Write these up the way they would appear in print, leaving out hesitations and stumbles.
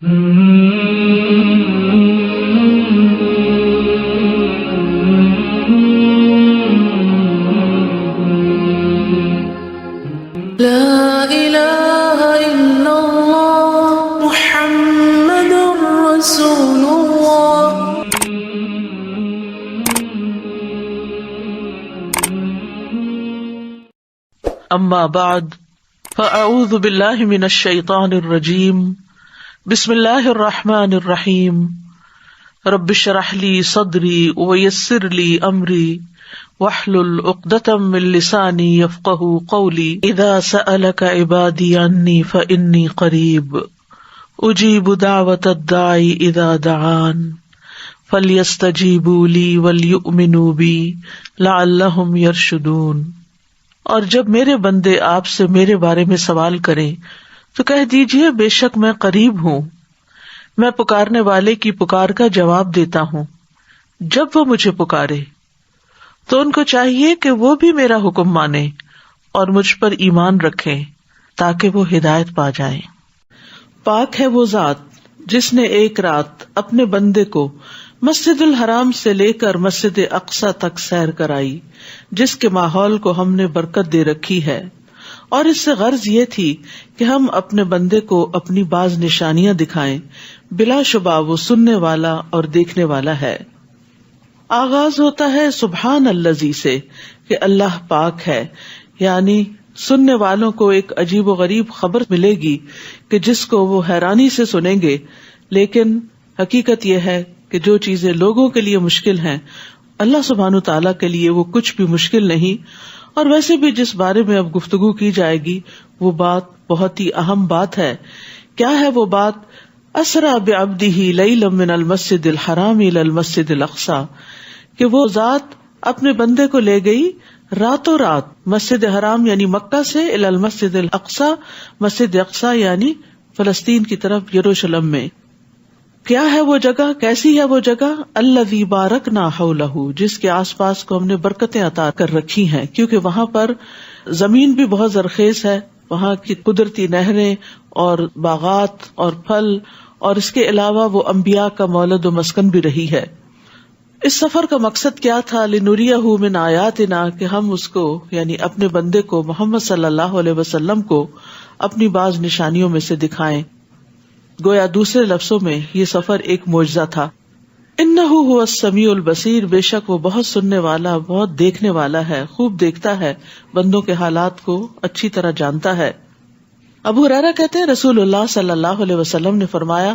لا الہ الا اللہ محمد رسول اللہ. اما بعد فاعوذ باللہ من الشیطان الرجیم. بسم اللہ الرحمن الرحیم. رب اشرح لی صدری ویسر لی امری واحلل عقدۃ من لسانی یفقہوا قولی. اذا سألک عبادی عنی فانی قریب اجیب دعوۃ الداعی اذا دعان فلیستجیبوا لی ولیؤمنوا بی لعلہم یرشدون. اور جب میرے بندے آپ سے میرے بارے میں سوال کریں تو کہہ دیجئے بے شک میں قریب ہوں، میں پکارنے والے کی پکار کا جواب دیتا ہوں. جب وہ مجھے پکارے تو ان کو چاہیے کہ وہ بھی میرا حکم مانیں اور مجھ پر ایمان رکھیں تاکہ وہ ہدایت پا جائیں. پاک ہے وہ ذات جس نے ایک رات اپنے بندے کو مسجد الحرام سے لے کر مسجد اقصی تک سیر کرائی، جس کے ماحول کو ہم نے برکت دے رکھی ہے، اور اس سے غرض یہ تھی کہ ہم اپنے بندے کو اپنی بعض نشانیاں دکھائیں. بلا شبہ وہ سننے والا اور دیکھنے والا ہے. آغاز ہوتا ہے سبحان الذی سے کہ اللہ پاک ہے، یعنی سننے والوں کو ایک عجیب و غریب خبر ملے گی کہ جس کو وہ حیرانی سے سنیں گے، لیکن حقیقت یہ ہے کہ جو چیزیں لوگوں کے لیے مشکل ہیں اللہ سبحانہ تعالیٰ کے لیے وہ کچھ بھی مشکل نہیں. اور ویسے بھی جس بارے میں اب گفتگو کی جائے گی وہ بات بہت ہی اہم بات ہے. کیا ہے وہ بات؟ اسرا بعبدہ لیلا من المسجد الحرام الی المسجد الاقصی، کہ وہ ذات اپنے بندے کو لے گئی راتوں رات مسجد حرام یعنی مکہ سے الی المسجد الاقصی، مسجد اقصی یعنی فلسطین کی طرف یروشلم میں. کیا ہے وہ جگہ؟ کیسی ہے وہ جگہ؟ الذی بارکنا حولہ، جس کے آس پاس کو ہم نے برکتیں عطا کر رکھی ہیں، کیونکہ وہاں پر زمین بھی بہت زرخیز ہے، وہاں کی قدرتی نہریں اور باغات اور پھل، اور اس کے علاوہ وہ انبیاء کا مولد و مسکن بھی رہی ہے. اس سفر کا مقصد کیا تھا؟ لنریہ من آیاتنا، کہ ہم اس کو یعنی اپنے بندے کو محمد صلی اللہ علیہ وسلم کو اپنی بعض نشانیوں میں سے دکھائیں. گویا دوسرے لفظوں میں یہ سفر ایک معجزہ تھا. انہ هو السمیع البصیر، بے شک وہ بہت سننے والا، بہت دیکھنے والا ہے، خوب دیکھتا ہے، بندوں کے حالات کو اچھی طرح جانتا ہے. ابو ہریرہ کہتے ہیں رسول اللہ صلی اللہ علیہ وسلم نے فرمایا،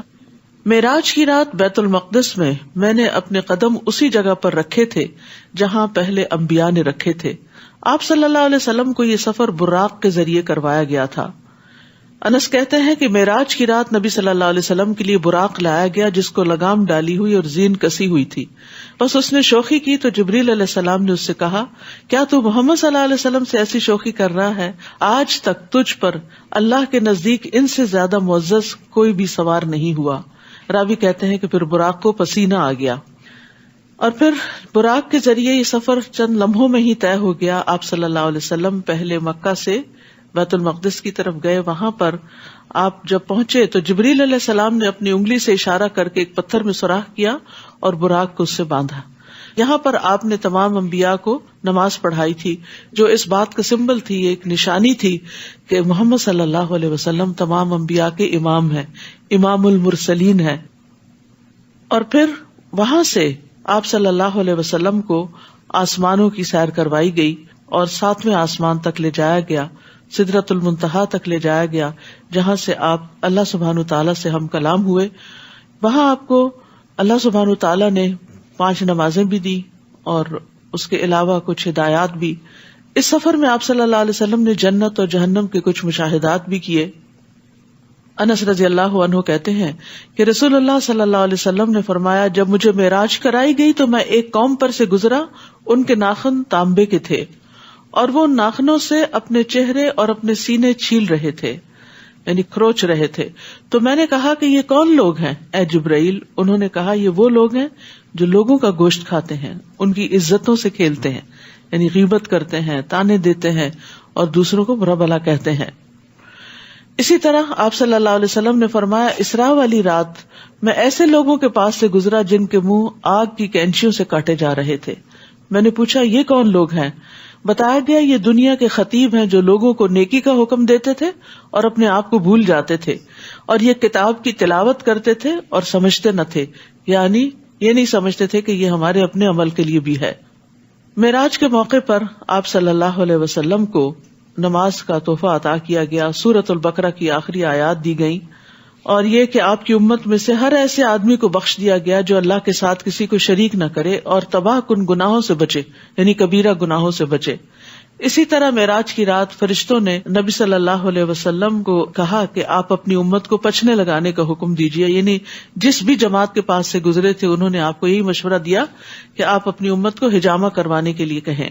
معراج کی رات بیت المقدس میں نے اپنے قدم اسی جگہ پر رکھے تھے جہاں پہلے انبیاء نے رکھے تھے. آپ صلی اللہ علیہ وسلم کو یہ سفر براق کے ذریعے کروایا گیا تھا. انس کہتے ہیں کہ معراج کی رات نبی صلی اللہ علیہ وسلم کے لیے براق لایا گیا جس کو لگام ڈالی ہوئی اور زین کسی ہوئی تھی. بس اس نے شوخی کی تو جبریل علیہ السلام نے اس سے کہا، کیا تو محمد صلی اللہ علیہ وسلم سے ایسی شوخی کر رہا ہے؟ آج تک تجھ پر اللہ کے نزدیک ان سے زیادہ معزز کوئی بھی سوار نہیں ہوا. راوی کہتے ہیں کہ پھر براق کو پسینہ آ گیا، اور پھر براق کے ذریعے یہ سفر چند لمحوں میں ہی طے ہو گیا. آپ صلی اللہ علیہ وسلم پہلے مکہ سے بیت المقدس کی طرف گئے. وہاں پر آپ جب پہنچے تو جبریل علیہ السلام نے اپنی انگلی سے اشارہ کر کے ایک پتھر میں سوراخ کیا اور براق کو اس سے باندھا. یہاں پر آپ نے تمام انبیاء کو نماز پڑھائی تھی، جو اس بات کا سمبل تھی، ایک نشانی تھی کہ محمد صلی اللہ علیہ وسلم تمام انبیاء کے امام ہیں، امام المرسلین ہیں. اور پھر وہاں سے آپ صلی اللہ علیہ وسلم کو آسمانوں کی سیر کروائی گئی اور 7ویں آسمان تک لے جایا گیا، سدرۃ المنتہا تک لے جایا گیا، جہاں سے آپ اللہ سبحانہ تعالیٰ سے ہم کلام ہوئے. وہاں آپ کو اللہ سبحانہ تعالیٰ نے 5 نمازیں بھی دی اور اس کے علاوہ کچھ ہدایات بھی. اس سفر میں آپ صلی اللہ علیہ وسلم نے جنت اور جہنم کے کچھ مشاہدات بھی کیے. انس رضی اللہ عنہ کہتے ہیں کہ رسول اللہ صلی اللہ علیہ وسلم نے فرمایا، جب مجھے معراج کرائی گئی تو میں ایک قوم پر سے گزرا، ان کے ناخن تانبے کے تھے اور وہ ناخنوں سے اپنے چہرے اور اپنے سینے چھیل رہے تھے، یعنی کھروچ رہے تھے. تو میں نے کہا کہ یہ کون لوگ ہیں اے جبرائیل؟ انہوں نے کہا یہ وہ لوگ ہیں جو لوگوں کا گوشت کھاتے ہیں، ان کی عزتوں سے کھیلتے ہیں، یعنی غیبت کرتے ہیں، تانے دیتے ہیں اور دوسروں کو برا بھلا کہتے ہیں. اسی طرح آپ صلی اللہ علیہ وسلم نے فرمایا، اسراء والی رات میں ایسے لوگوں کے پاس سے گزرا جن کے منہ آگ کی کینچیوں سے کاٹے جا رہے تھے. میں نے پوچھا یہ کون لوگ ہیں؟ بتایا گیا یہ دنیا کے خطیب ہیں جو لوگوں کو نیکی کا حکم دیتے تھے اور اپنے آپ کو بھول جاتے تھے، اور یہ کتاب کی تلاوت کرتے تھے اور سمجھتے نہ تھے، یعنی یہ نہیں سمجھتے تھے کہ یہ ہمارے اپنے عمل کے لیے بھی ہے. معراج کے موقع پر آپ صلی اللہ علیہ وسلم کو نماز کا تحفہ عطا کیا گیا. سورۃ البقرہ کی آخری آیات دی گئیں، اور یہ کہ آپ کی امت میں سے ہر ایسے آدمی کو بخش دیا گیا جو اللہ کے ساتھ کسی کو شریک نہ کرے اور تباہ کن گناہوں سے بچے، یعنی کبیرہ گناہوں سے بچے. اسی طرح معراج کی رات فرشتوں نے نبی صلی اللہ علیہ وسلم کو کہا کہ آپ اپنی امت کو پچھنے لگانے کا حکم دیجیے، یعنی جس بھی جماعت کے پاس سے گزرے تھے انہوں نے آپ کو یہی مشورہ دیا کہ آپ اپنی امت کو حجامہ کروانے کے لیے کہیں،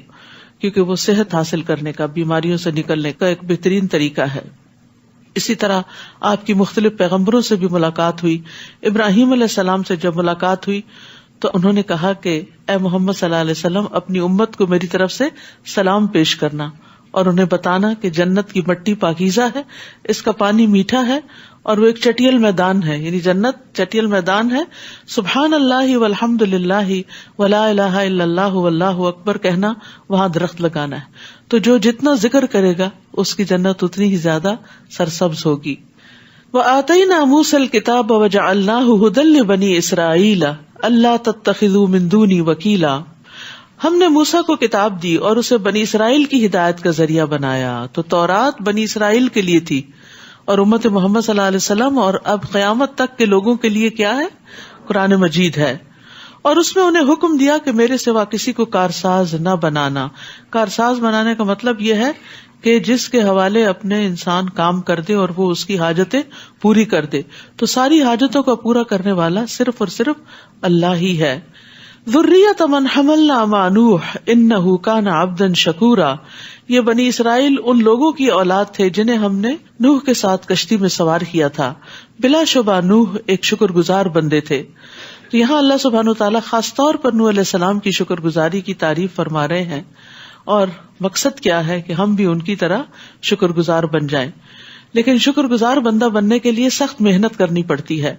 کیونکہ وہ صحت حاصل کرنے کا، بیماریوں سے نکلنے کا ایک بہترین طریقہ ہے. اسی طرح آپ کی مختلف پیغمبروں سے بھی ملاقات ہوئی. ابراہیم علیہ السلام سے جب ملاقات ہوئی تو انہوں نے کہا کہ اے محمد صلی اللہ علیہ وسلم اپنی امت کو میری طرف سے سلام پیش کرنا اور انہیں بتانا کہ جنت کی مٹی پاکیزہ ہے، اس کا پانی میٹھا ہے اور وہ ایک چٹیل میدان ہے، یعنی جنت چٹیل میدان ہے. سبحان اللہ والحمد للہ ولا الہ الا اللہ واللہ اکبر کہنا وہاں درخت لگانا ہے، تو جو جتنا ذکر کرے گا اس کی جنت اتنی ہی زیادہ سرسبز ہوگی. وَآتَيْنَا مُوسَى الْكِتَابَ وَجَعَلْنَاهُ هُدًى لِبَنِي إِسْرَائِيلَ أَلَّا تَتَّخِذُوا مِن دُونِي وَكِيلًا. ہم نے موسیٰ کو کتاب دی اور اسے بنی اسرائیل کی ہدایت کا ذریعہ بنایا. تو تورات بنی اسرائیل کے لیے تھی اور امت محمد صلی اللہ علیہ وسلم اور اب قیامت تک کے لوگوں کے لیے کیا ہے؟ قرآن مجید ہے. اور اس میں انہیں حکم دیا کہ میرے سوا کسی کو کارساز نہ بنانا. کارساز بنانے کا مطلب یہ ہے کہ جس کے حوالے اپنے انسان کام کر دے اور وہ اس کی حاجتیں پوری کر دے. تو ساری حاجتوں کو پورا کرنے والا صرف اور صرف اللہ ہی ہے. ذریۃ من حملنا مع نوح انہ کان عبدا شکورا. یہ بنی اسرائیل ان لوگوں کی اولاد تھے جنہیں ہم نے نوح کے ساتھ کشتی میں سوار کیا تھا. بلا شبہ نوح ایک شکر گزار بندے تھے. تو یہاں اللہ سبحانہ وتعالیٰ خاص طور پر نوح علیہ السلام کی شکر گزاری کی تعریف فرما رہے ہیں، اور مقصد کیا ہے کہ ہم بھی ان کی طرح شکر گزار بن جائیں. لیکن شکر گزار بندہ بننے کے لیے سخت محنت کرنی پڑتی ہے.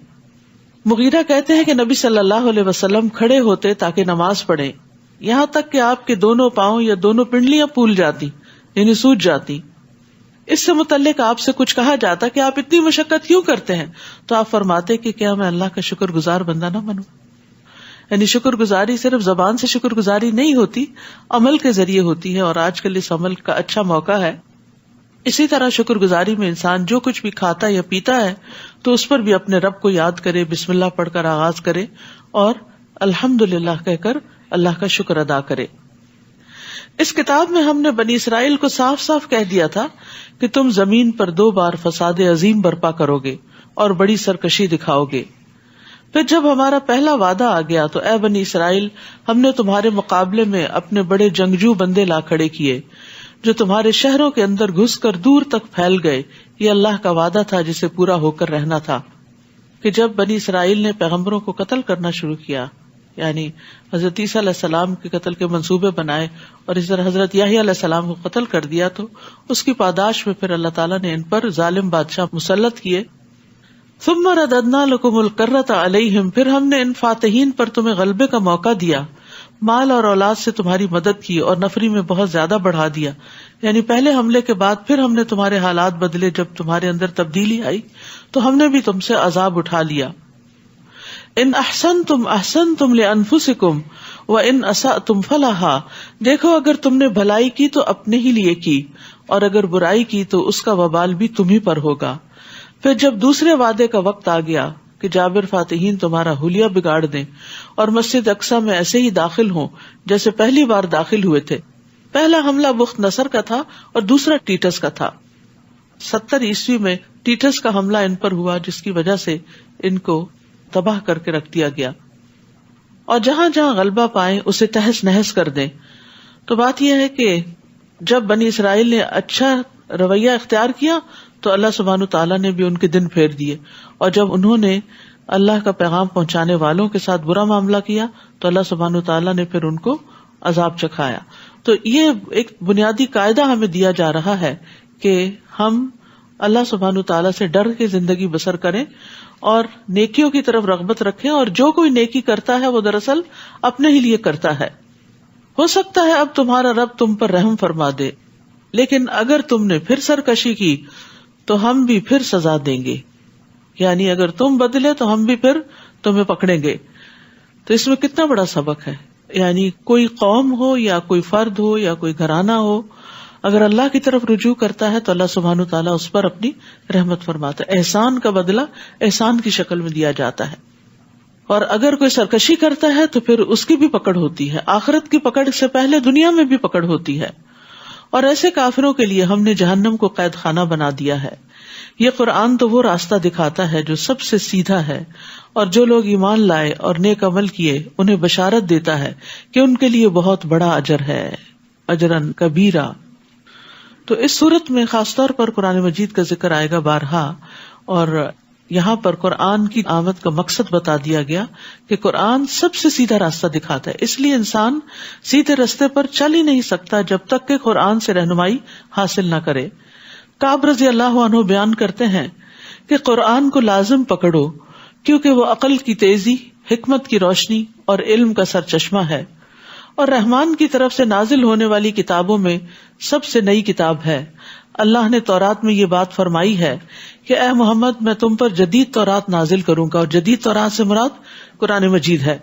مغیرہ کہتے ہیں کہ نبی صلی اللہ علیہ وسلم کھڑے ہوتے تاکہ نماز پڑھیں، یہاں تک کہ آپ کے دونوں پاؤں یا دونوں پنڈلیاں پھول جاتی، یعنی سوج جاتی. اس سے متعلق آپ سے کچھ کہا جاتا کہ آپ اتنی مشقت کیوں کرتے ہیں، تو آپ فرماتے کہ کیا میں اللہ کا شکر گزار بندہ نہ بنوں. یعنی شکر گزاری صرف زبان سے شکر گزاری نہیں ہوتی، عمل کے ذریعے ہوتی ہے، اور آج کل اس عمل کا اچھا موقع ہے. اسی طرح شکر گزاری میں انسان جو کچھ بھی کھاتا یا پیتا ہے تو اس پر بھی اپنے رب کو یاد کرے، بسم اللہ پڑھ کر آغاز کرے اور الحمدللہ کہہ کر اللہ کا شکر ادا کرے. اس کتاب میں ہم نے بنی اسرائیل کو صاف صاف کہہ دیا تھا کہ تم زمین پر 2 بار فساد عظیم برپا کرو گے اور بڑی سرکشی دکھاؤ گے. پھر جب ہمارا پہلا وعدہ آ گیا تو اے بنی اسرائیل ہم نے تمہارے مقابلے میں اپنے بڑے جنگجو بندے لا کھڑے کیے جو تمہارے شہروں کے اندر گھس کر دور تک پھیل گئے. یہ اللہ کا وعدہ تھا جسے پورا ہو کر رہنا تھا کہ جب بنی اسرائیل نے پیغمبروں کو قتل کرنا شروع کیا، یعنی حضرت عیسیٰ علیہ السلام کے قتل کے منصوبے بنائے اور اس طرح حضرت یحییٰ علیہ السلام کو قتل کر دیا، تو اس کی پاداش میں پھر اللہ تعالیٰ نے ان پر ظالم بادشاہ مسلط کیے. ثم رددنا لكم الكرة عليهم، پھر ہم نے ان فاتحین پر تمہیں غلبے کا موقع دیا، مال اور اولاد سے تمہاری مدد کی اور نفری میں بہت زیادہ بڑھا دیا. یعنی پہلے حملے کے بعد پھر ہم نے تمہارے حالات بدلے، جب تمہارے اندر تبدیلی آئی تو ہم نے بھی تم سے عذاب اٹھا لیا. ان احسنتم احسنتم لانفسکم وان اسأتم فلہا، دیکھو اگر تم نے بھلائی کی تو اپنے ہی لیے کی، اور اگر برائی کی تو اس کا وبال بھی تمہیں پر ہوگا. پھر جب دوسرے وعدے کا وقت آ گیا کہ جابر فاتحین تمہارا حلیہ بگاڑ دیں اور مسجد اقصی میں ایسے ہی داخل ہوں جیسے پہلی بار داخل ہوئے تھے. پہلا حملہ بخت نصر کا تھا اور دوسرا ٹیٹس کا تھا. 70 عیسوی میں ٹیٹس کا حملہ ان پر ہوا جس کی وجہ سے ان کو تباہ کر کے رکھ دیا گیا، اور جہاں جہاں غلبہ پائیں اسے تہس نہس کر دیں. تو بات یہ ہے کہ جب بنی اسرائیل نے اچھا رویہ اختیار کیا تو اللہ سبحانہ تعالیٰ نے بھی ان کے دن پھیر دیے، اور جب انہوں نے اللہ کا پیغام پہنچانے والوں کے ساتھ برا معاملہ کیا تو اللہ سبحانہ تعالیٰ نے پھر ان کو عذاب چکھایا. تو یہ ایک بنیادی قاعدہ ہمیں دیا جا رہا ہے کہ ہم اللہ سبحانہ تعالیٰ سے ڈر کے زندگی بسر کریں اور نیکیوں کی طرف رغبت رکھیں، اور جو کوئی نیکی کرتا ہے وہ دراصل اپنے ہی لیے کرتا ہے۔ ہو سکتا ہے اب تمہارا رب تم پر رحم فرما دے، لیکن اگر تم نے پھر سرکشی کی تو ہم بھی پھر سزا دیں گے، یعنی اگر تم بدلے تو ہم بھی پھر تمہیں پکڑیں گے۔ تو اس میں کتنا بڑا سبق ہے، یعنی کوئی قوم ہو یا کوئی فرد ہو یا کوئی گھرانہ ہو، اگر اللہ کی طرف رجوع کرتا ہے تو اللہ سبحانہ تعالیٰ اس پر اپنی رحمت فرماتا ہے۔ احسان کا بدلہ احسان کی شکل میں دیا جاتا ہے، اور اگر کوئی سرکشی کرتا ہے تو پھر اس کی بھی پکڑ ہوتی ہے، آخرت کی پکڑ سے پہلے دنیا میں بھی پکڑ ہوتی ہے۔ اور ایسے کافروں کے لیے ہم نے جہنم کو قید خانہ بنا دیا ہے۔ یہ قرآن تو وہ راستہ دکھاتا ہے جو سب سے سیدھا ہے، اور جو لوگ ایمان لائے اور نیک عمل کیے انہیں بشارت دیتا ہے کہ ان کے لیے بہت بڑا اجر ہے، اجرن کبیرہ۔ تو اس صورت میں خاص طور پر قرآن مجید کا ذکر آئے گا بارہا، اور یہاں پر قرآن کی آمد کا مقصد بتا دیا گیا کہ قرآن سب سے سیدھا راستہ دکھاتا ہے، اس لیے انسان سیدھے راستے پر چل ہی نہیں سکتا جب تک کہ قرآن سے رہنمائی حاصل نہ کرے۔ کعب رضی اللہ عنہ بیان کرتے ہیں کہ قرآن کو لازم پکڑو، کیونکہ وہ عقل کی تیزی، حکمت کی روشنی اور علم کا سرچشمہ ہے، اور رحمان کی طرف سے نازل ہونے والی کتابوں میں سب سے نئی کتاب ہے۔ اللہ نے تورات میں یہ بات فرمائی ہے کہ اے محمد میں تم پر جدید تورات نازل کروں گا، اور جدید تورات سے مراد قرآن مجید ہے،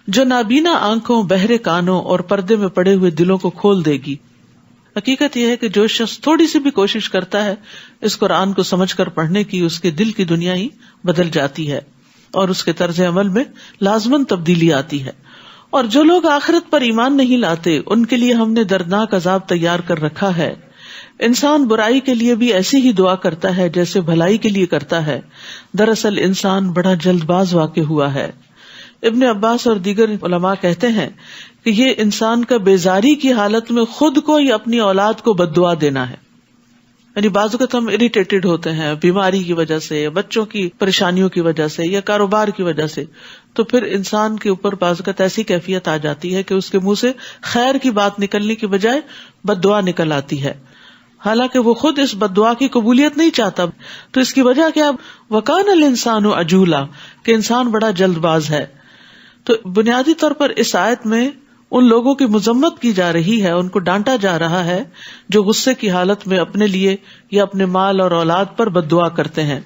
جو نابینا آنکھوں، بہرے کانوں اور پردے میں پڑے ہوئے دلوں کو کھول دے گی۔ حقیقت یہ ہے کہ جو شخص تھوڑی سی بھی کوشش کرتا ہے اس قرآن کو سمجھ کر پڑھنے کی، اس کے دل کی دنیا ہی بدل جاتی ہے اور اس کے طرز عمل میں لازماً تبدیلی آتی ہے۔ اور جو لوگ آخرت پر ایمان نہیں لاتے ان کے لیے ہم نے دردناک عذاب تیار کر رکھا ہے۔ انسان برائی کے لیے بھی ایسی ہی دعا کرتا ہے جیسے بھلائی کے لیے کرتا ہے، دراصل انسان بڑا جلد باز واقع ہوا ہے۔ ابن عباس اور دیگر علماء کہتے ہیں کہ یہ انسان کا بیزاری کی حالت میں خود کو یا اپنی اولاد کو بد دعا دینا ہے۔ یعنی بعض اوقات ہم اریٹیٹڈ ہوتے ہیں بیماری کی وجہ سے، یا بچوں کی پریشانیوں کی وجہ سے، یا کاروبار کی وجہ سے، تو پھر انسان کے اوپر بعض اوقات ایسی کیفیت آ جاتی ہے کہ اس کے منہ سے خیر کی بات نکلنے کی بجائے بد دعا نکل آتی ہے، حالانکہ وہ خود اس بد دعا کی قبولیت نہیں چاہتا۔ تو اس کی وجہ کیا؟ وَكَانَ الْإِنسَانُ عَجُولًا، کہ انسان بڑا جلد باز ہے۔ تو بنیادی طور پر اس آیت میں ان لوگوں کی مذمت کی جا رہی ہے، ان کو ڈانٹا جا رہا ہے جو غصے کی حالت میں اپنے لیے یا اپنے مال اور اولاد پر بد دعا کرتے ہیں،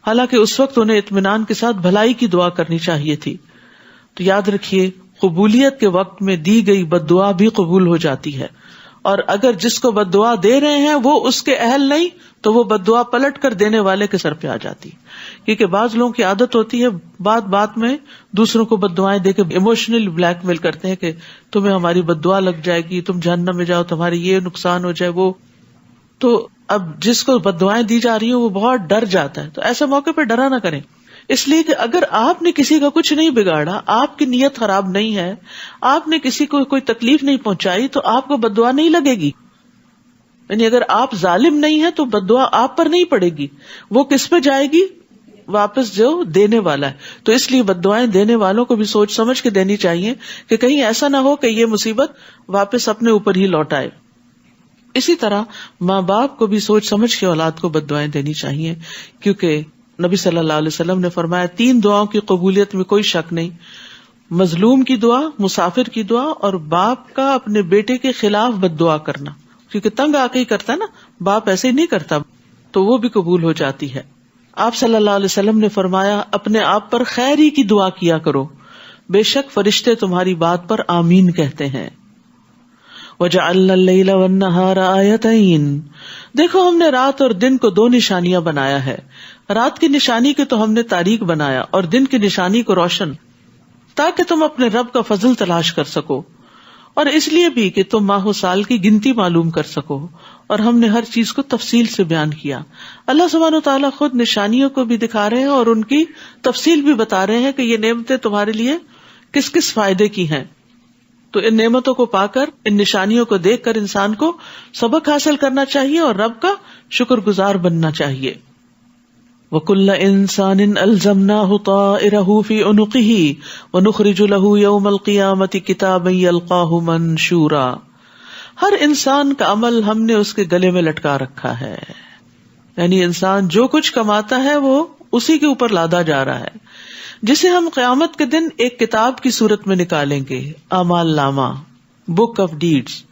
حالانکہ اس وقت انہیں اطمینان کے ساتھ بھلائی کی دعا کرنی چاہیے تھی۔ تو یاد رکھیے، قبولیت کے وقت میں دی گئی بد دعا بھی قبول ہو جاتی ہے، اور اگر جس کو بد دعا دے رہے ہیں وہ اس کے اہل نہیں تو وہ بد دعا پلٹ کر دینے والے کے سر پہ آ جاتی، کیونکہ بعض لوگوں کی عادت ہوتی ہے بات بات میں دوسروں کو بد دعائیں دے کے ایموشنل بلیک میل کرتے ہیں کہ تمہیں ہماری بد دعا لگ جائے گی، تم جہنم میں جاؤ، تمہاری یہ نقصان ہو جائے وہ۔ تو اب جس کو بد دعائیں دی جا رہی ہیں وہ بہت ڈر جاتا ہے، تو ایسے موقع پہ ڈرا نہ کریں، اس لیے کہ اگر آپ نے کسی کا کچھ نہیں بگاڑا، آپ کی نیت خراب نہیں ہے، آپ نے کسی کو کوئی تکلیف نہیں پہنچائی، تو آپ کو بد دعا نہیں لگے گی۔ یعنی اگر آپ ظالم نہیں ہیں تو بد دعا آپ پر نہیں پڑے گی، وہ کس پہ جائے گی؟ واپس جو دینے والا ہے۔ تو اس لیے بد دعائیں دینے والوں کو بھی سوچ سمجھ کے دینی چاہیے کہ کہیں ایسا نہ ہو کہ یہ مصیبت واپس اپنے اوپر ہی لوٹ آئے۔ اسی طرح ماں باپ کو بھی سوچ سمجھ کے اولاد کو بد دعائیں دینی چاہیے، کیونکہ نبی صلی اللہ علیہ وسلم نے فرمایا 3 دعاؤں کی قبولیت میں کوئی شک نہیں، مظلوم کی دعا، مسافر کی دعا، اور باپ کا اپنے بیٹے کے خلاف بد دعا کرنا، کیونکہ تنگ آ کے ہی کرتا ہے نا، باپ ایسے ہی نہیں کرتا، تو وہ بھی قبول ہو جاتی ہے۔ آپ صلی اللہ علیہ وسلم نے فرمایا اپنے آپ پر خیر ہی کی دعا کیا کرو، بے شک فرشتے تمہاری بات پر آمین کہتے ہیں۔ وَجَعَلْنَا اللَّيْلَ وَالنَّهَارَ آيَتَيْنِ، دیکھو ہم نے رات اور دن کو 2 نشانیاں بنایا ہے، رات کی نشانی کو تو ہم نے تاریک بنایا اور دن کی نشانی کو روشن، تاکہ تم اپنے رب کا فضل تلاش کر سکو، اور اس لیے بھی کہ تم ماہ و سال کی گنتی معلوم کر سکو، اور ہم نے ہر چیز کو تفصیل سے بیان کیا۔ اللہ سبحانہ وتعالیٰ خود نشانیوں کو بھی دکھا رہے ہیں اور ان کی تفصیل بھی بتا رہے ہیں کہ یہ نعمتیں تمہارے لیے کس کس فائدے کی ہیں۔ تو ان نعمتوں کو پا کر، ان نشانیوں کو دیکھ کر انسان کو سبق حاصل کرنا چاہیے اور رب کا شکر گزار بننا چاہیے۔ وَكُلَّ إِنسَانٍ أَلْزَمْنَاهُ طَائِرَهُ فِي عُنُقِهِ وَنُخْرِجُ لَهُ يَوْمَ الْقِيَامَةِ كِتَابًا يَلْقَاهُ مَنشُورًا، ہر انسان کا عمل ہم نے اس کے گلے میں لٹکا رکھا ہے۔ یعنی انسان جو کچھ کماتا ہے وہ اسی کے اوپر لادا جا رہا ہے، جسے ہم قیامت کے دن ایک کتاب کی صورت میں نکالیں گے، اعمال نامہ، بک آف ڈیڈز.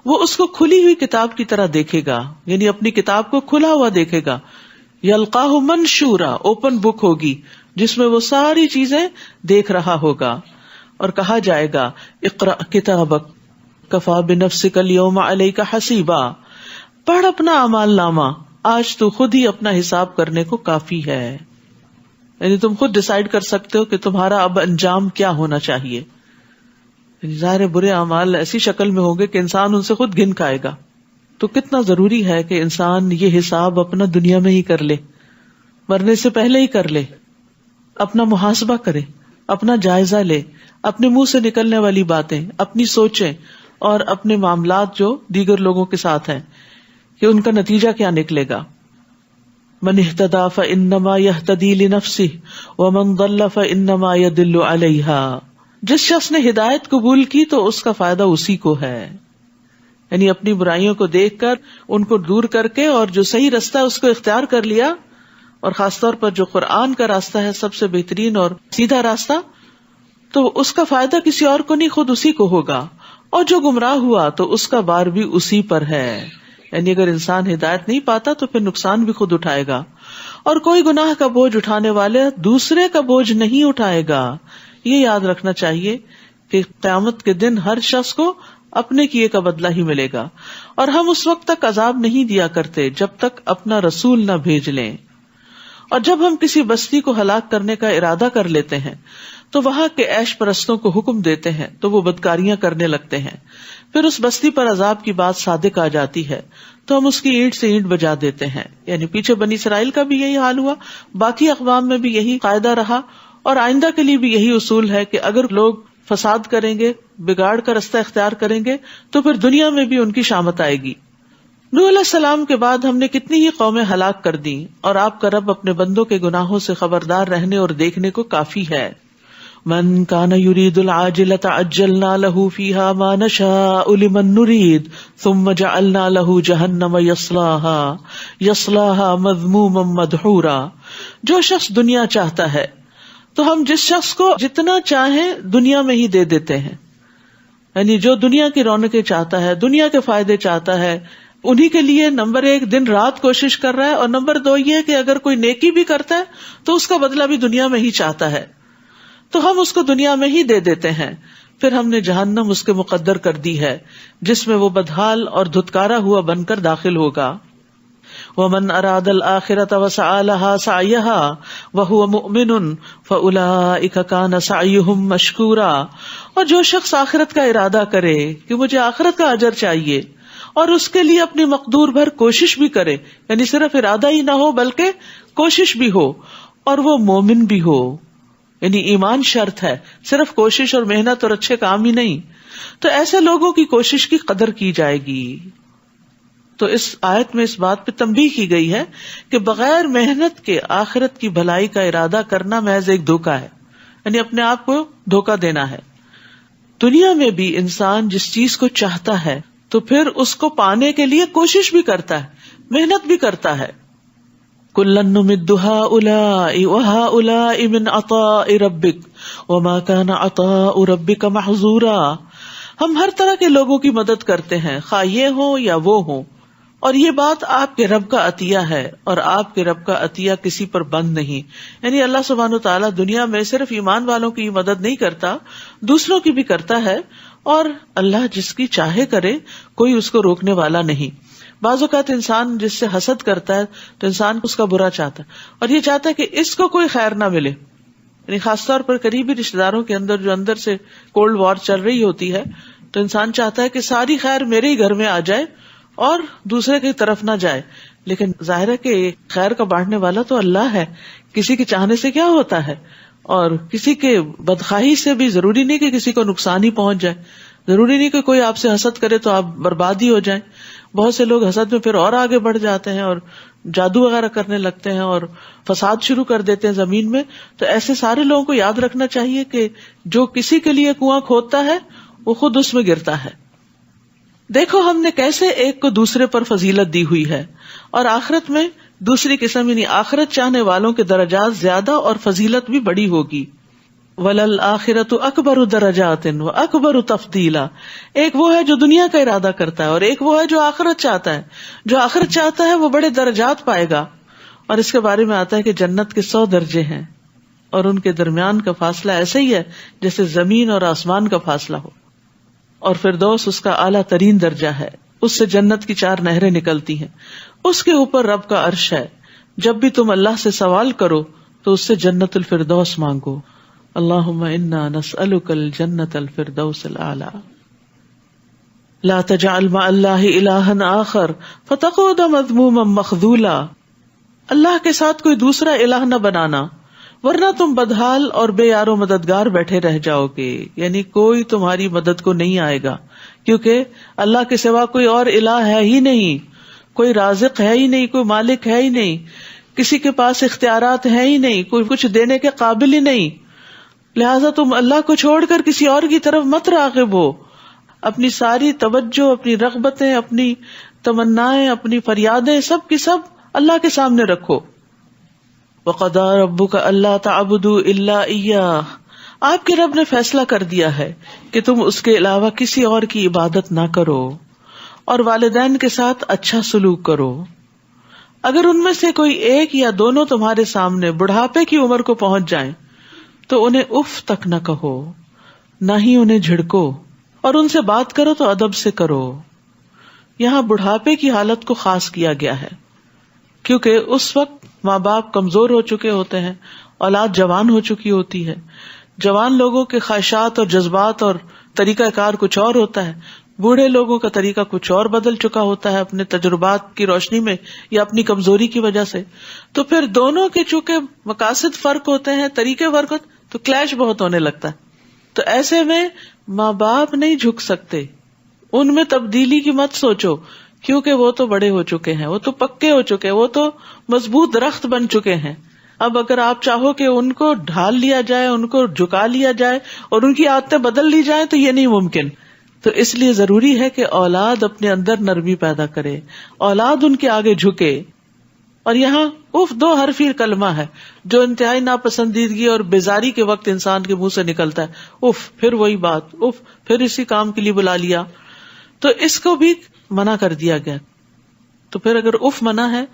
وہ اس کو کھلی ہوئی کتاب کی طرح دیکھے گا، یعنی اپنی کتاب کو کھلا ہوا دیکھے گا. یلقاہ منشورا، اوپن بک ہوگی جس میں وہ ساری چیزیں دیکھ رہا ہوگا. اور کہا جائے گا اقرأ کتابک کفا بنفسک اليوم علیک حسیبا، پڑھ اپنا اعمال نامہ، آج تو خود ہی اپنا حساب کرنے کو کافی ہے. یعنی تم خود ڈیسائیڈ کر سکتے ہو کہ تمہارا اب انجام کیا ہونا چاہیے. ظاہر برے اعمال ایسی شکل میں ہوں گے کہ انسان ان سے خود گن کھائے گا. تو کتنا ضروری ہے کہ انسان یہ حساب اپنا دنیا میں ہی کر لے، مرنے سے پہلے ہی کر لے، اپنا محاسبہ کرے، اپنا جائزہ لے، اپنے منہ سے نکلنے والی باتیں، اپنی سوچیں اور اپنے معاملات جو دیگر لوگوں کے ساتھ ہیں کہ ان کا نتیجہ کیا نکلے گا. من اہتدی فانما یہتدی لنفسہ ومن ضل فانما یضل علیہا. جس شخص نے ہدایت قبول کی تو اس کا فائدہ اسی کو ہے. یعنی اپنی برائیوں کو دیکھ کر ان کو دور کر کے اور جو صحیح راستہ ہے اس کو اختیار کر لیا، اور خاص طور پر جو قرآن کا راستہ ہے سب سے بہترین اور سیدھا راستہ، تو اس کا فائدہ کسی اور کو نہیں، خود اسی کو ہوگا. اور جو گمراہ ہوا تو اس کا بار بھی اسی پر ہے. یعنی اگر انسان ہدایت نہیں پاتا تو پھر نقصان بھی خود اٹھائے گا. اور کوئی گناہ کا بوجھ اٹھانے والے دوسرے کا بوجھ نہیں اٹھائے گا. یہ یاد رکھنا چاہیے کہ قیامت کے دن ہر شخص کو اپنے کیے کا بدلہ ہی ملے گا. اور ہم اس وقت تک عذاب نہیں دیا کرتے جب تک اپنا رسول نہ بھیج لیں. اور جب ہم کسی بستی کو ہلاک کرنے کا ارادہ کر لیتے ہیں تو وہاں کے عیش پرستوں کو حکم دیتے ہیں تو وہ بدکاریاں کرنے لگتے ہیں. پھر اس بستی پر عذاب کی بات صادق آ جاتی ہے تو ہم اس کی اینٹ سے اینٹ بجا دیتے ہیں. یعنی پیچھے بنی اسرائیل کا بھی یہی حال ہوا، باقی اقوام میں بھی یہی قاعدہ رہا، اور آئندہ کے لیے بھی یہی اصول ہے کہ اگر لوگ فساد کریں گے، بگاڑ کا رستہ اختیار کریں گے تو پھر دنیا میں بھی ان کی شامت آئے گی. نوح علیہ السلام کے بعد ہم نے کتنی ہی قومیں ہلاک کر دی، اور آپ کا رب اپنے بندوں کے گناہوں سے خبردار رہنے اور دیکھنے کو کافی ہے. من کان یرید العاجلۃ عجلنا له فیها ما نشاء لمن نرید ثم جعلنا له جہنم یصلاها مذموما مدحورا. جو شخص دنیا چاہتا ہے تو ہم جس شخص کو جتنا چاہیں دنیا میں ہی دے دیتے ہیں. یعنی جو دنیا کی رونقیں چاہتا ہے، دنیا کے فائدے چاہتا ہے، انہی کے لیے نمبر 1 دن رات کوشش کر رہا ہے، اور نمبر 2 یہ کہ اگر کوئی نیکی بھی کرتا ہے تو اس کا بدلہ بھی دنیا میں ہی چاہتا ہے، تو ہم اس کو دنیا میں ہی دے دیتے ہیں. پھر ہم نے جہنم اس کے مقدر کر دی ہے جس میں وہ بدحال اور دھتکارا ہوا بن کر داخل ہوگا. وَمَنْ أَرَادَ الْآخِرَةَ وَسَعَى لَهَا سَعْيَهَا وَهُوَ مُؤْمِنٌ فَأُولَئِكَ كَانَ سَعْيُهُمْ مَشْكُورًا. اور جو شخص آخرت کا ارادہ کرے کہ مجھے آخرت کا اجر چاہیے اور اس کے لیے اپنی مقدور بھر کوشش بھی کرے، یعنی صرف ارادہ ہی نہ ہو بلکہ کوشش بھی ہو، اور وہ مومن بھی ہو، یعنی ایمان شرط ہے، صرف کوشش اور محنت اور اچھے کام ہی نہیں، تو ایسے لوگوں کی کوشش کی قدر کی جائے گی. تو اس آیت میں اس بات پہ تنبیہ کی گئی ہے کہ بغیر محنت کے آخرت کی بھلائی کا ارادہ کرنا محض ایک دھوکہ ہے، یعنی اپنے آپ کو دھوکہ دینا ہے. دنیا میں بھی انسان جس چیز کو چاہتا ہے تو پھر اس کو پانے کے لیے کوشش بھی کرتا ہے، محنت بھی کرتا ہے. کُلًّا نُمِدُّ هَٰؤُلَاءِ وَهَٰؤُلَاءِ مِنْ عَطَاءِ رَبِّكَ وَمَا كَانَ عَطَاءُ رَبِّكَ مَحْظُورًا. ہم ہر طرح کے لوگوں کی مدد کرتے ہیں، خواہ یہ ہوں یا وہ ہوں، اور یہ بات آپ کے رب کا عطیہ ہے، اور آپ کے رب کا عطیہ کسی پر بند نہیں. یعنی اللہ سبحانہ و تعالیٰ دنیا میں صرف ایمان والوں کی مدد نہیں کرتا، دوسروں کی بھی کرتا ہے، اور اللہ جس کی چاہے کرے، کوئی اس کو روکنے والا نہیں. بعض اوقات انسان جس سے حسد کرتا ہے تو انسان اس کا برا چاہتا ہے، اور یہ چاہتا ہے کہ اس کو کوئی خیر نہ ملے. یعنی خاص طور پر قریبی رشتے داروں کے اندر جو اندر سے کولڈ وار چل رہی ہوتی ہے تو انسان چاہتا ہے کہ ساری خیر میرے ہی گھر میں آ جائے اور دوسرے کی طرف نہ جائے. لیکن ظاہر ہے کہ خیر کا بانٹنے والا تو اللہ ہے، کسی کے چاہنے سے کیا ہوتا ہے، اور کسی کے بدخواہی سے بھی ضروری نہیں کہ کسی کو نقصان ہی پہنچ جائے، ضروری نہیں کہ کوئی آپ سے حسد کرے تو آپ برباد ہی ہو جائیں. بہت سے لوگ حسد میں پھر اور آگے بڑھ جاتے ہیں اور جادو وغیرہ کرنے لگتے ہیں اور فساد شروع کر دیتے ہیں زمین میں. تو ایسے سارے لوگوں کو یاد رکھنا چاہیے کہ جو کسی کے لیے کنواں کھودتا ہے وہ خود اس میں گرتا ہے. دیکھو ہم نے کیسے ایک کو دوسرے پر فضیلت دی ہوئی ہے، اور آخرت میں دوسری قسم یعنی آخرت چاہنے والوں کے درجات زیادہ اور فضیلت بھی بڑی ہوگی. وَلَلْآخِرَةُ أَكْبَرُ دَرَجَاتٍ وَأَكْبَرُ تَفْضِيلًا. ایک وہ ہے جو دنیا کا ارادہ کرتا ہے اور ایک وہ ہے جو آخرت چاہتا ہے. جو آخرت چاہتا ہے وہ بڑے درجات پائے گا. اور اس کے بارے میں آتا ہے کہ جنت کے 100 درجے ہیں اور ان کے درمیان کا فاصلہ ایسے ہی ہے جیسے زمین اور آسمان کا فاصلہ ہو. اور فردوس اس کا اعلیٰ ترین درجہ ہے. اس سے جنت کی 4 نہریں نکلتی ہیں. اس کے اوپر رب کا عرش ہے. جب بھی تم اللہ سے سوال کرو تو اس سے جنت الفردوس مانگو. اللہم انا نسألک الجنت الفردوس الاعلی. لا تجعل مع اللہ الہا آخر فتقعد مذموما مخذولا. اللہ کے ساتھ کوئی دوسرا الہ نہ بنانا ورنہ تم بدحال اور بے یار و مددگار بیٹھے رہ جاؤ گے. یعنی کوئی تمہاری مدد کو نہیں آئے گا کیونکہ اللہ کے سوا کوئی اور الہ ہے ہی نہیں, کوئی رازق ہے ہی نہیں, کوئی مالک ہے ہی نہیں, کسی کے پاس اختیارات ہیں ہی نہیں, کوئی کچھ دینے کے قابل ہی نہیں. لہٰذا تم اللہ کو چھوڑ کر کسی اور کی طرف مت راغب ہو. اپنی ساری توجہ, اپنی رغبتیں, اپنی تمنائیں, اپنی فریادیں سب کی سب اللہ کے سامنے رکھو. وَقَضَىٰ رَبُّكَ أَلَّا تَعْبُدُوا إِلَّا إِيَّاهُ. آپ کے رب نے فیصلہ کر دیا ہے کہ تم اس کے علاوہ کسی اور کی عبادت نہ کرو اور والدین کے ساتھ اچھا سلوک کرو. اگر ان میں سے کوئی ایک یا دونوں تمہارے سامنے بڑھاپے کی عمر کو پہنچ جائیں تو انہیں اف تک نہ کہو, نہ ہی انہیں جھڑکو, اور ان سے بات کرو تو ادب سے کرو. یہاں بڑھاپے کی حالت کو خاص کیا گیا ہے کیونکہ اس وقت ماں باپ کمزور ہو چکے ہوتے ہیں, اولاد جوان ہو چکی ہوتی ہے. جوان لوگوں کے خواہشات اور جذبات اور طریقہ کار کچھ اور ہوتا ہے, بوڑھے لوگوں کا طریقہ کچھ اور بدل چکا ہوتا ہے اپنے تجربات کی روشنی میں یا اپنی کمزوری کی وجہ سے. تو پھر دونوں کے چونکہ مقاصد فرق ہوتے ہیں, طریقے فرق ہوتے, تو کلیش بہت ہونے لگتا ہے. تو ایسے میں ماں باپ نہیں جھک سکتے, ان میں تبدیلی کی مت سوچو کیونکہ وہ تو بڑے ہو چکے ہیں, وہ تو پکے ہو چکے ہیں, وہ تو مضبوط درخت بن چکے ہیں. اب اگر آپ چاہو کہ ان کو ڈھال لیا جائے, ان کو جھکا لیا جائے اور ان کی عادتیں بدل لی جائیں تو یہ نہیں ممکن. تو اس لیے ضروری ہے کہ اولاد اپنے اندر نرمی پیدا کرے, اولاد ان کے آگے جھکے. اور یہاں اف 2 حرفی کلمہ ہے جو انتہائی ناپسندیدگی اور بیزاری کے وقت انسان کے منہ سے نکلتا ہے. اف, پھر وہی بات, اف, پھر اسی کام کے لیے بلا لیا. تو اس کو بھی منع کر دیا گیا. تو پھر اگر اف منع ہے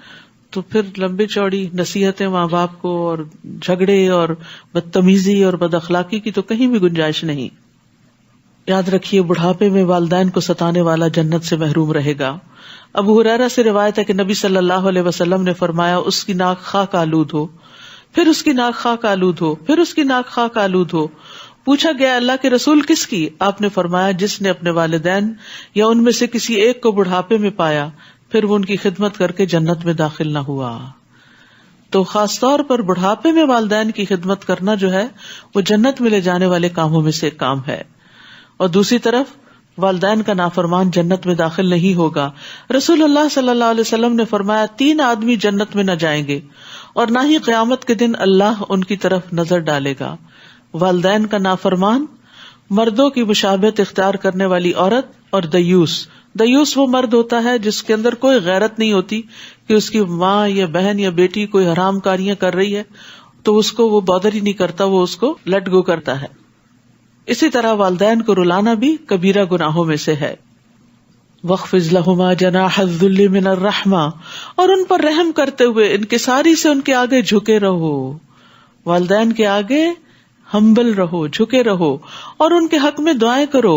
تو پھر لمبی چوڑی نصیحتیں ماں باپ کو اور جھگڑے اور بدتمیزی اور بد اخلاقی کی تو کہیں بھی گنجائش نہیں. یاد رکھیے بڑھاپے میں والدین کو ستانے والا جنت سے محروم رہے گا. ابو ہریرہ سے روایت ہے کہ نبی صلی اللہ علیہ وسلم نے فرمایا, اس کی ناک خاک آلود ہو, پھر اس کی ناک خاک آلود ہو, پھر اس کی ناک خاک آلود ہو. پوچھا گیا اللہ کے رسول کس کی؟ آپ نے فرمایا جس نے اپنے والدین یا ان میں سے کسی ایک کو بڑھاپے میں پایا پھر وہ ان کی خدمت کر کے جنت میں داخل نہ ہوا. تو خاص طور پر بڑھاپے میں والدین کی خدمت کرنا جو ہے وہ جنت میں لے جانے والے کاموں میں سے ایک کام ہے. اور دوسری طرف والدین کا نافرمان جنت میں داخل نہیں ہوگا. رسول اللہ صلی اللہ علیہ وسلم نے فرمایا 3 آدمی جنت میں نہ جائیں گے اور نہ ہی قیامت کے دن اللہ ان کی طرف نظر ڈالے گا. والدین کا نافرمان, مردوں کی مشابہت اختیار کرنے والی عورت, اور دیوس. دیوس وہ مرد ہوتا ہے جس کے اندر کوئی غیرت نہیں ہوتی کہ اس کی ماں یا بہن یا بیٹی کوئی حرام کاریاں کر رہی ہے تو اس کو وہ بادر ہی نہیں کرتا, وہ اس کو لیٹ گو کرتا ہے. اسی طرح والدین کو رلانا بھی کبیرہ گناہوں میں سے ہے. وَاخْفِضْ لَهُمَا جَنَاحَ الذُّلِّ مِنَ الرَّحْمَةِ, اور ان پر رحم کرتے ہوئے انکساری سے ان کے آگے جھکے رہو. والدین کے آگے ہمبل رہو, جھکے رہو اور ان کے حق میں دعائیں کرو.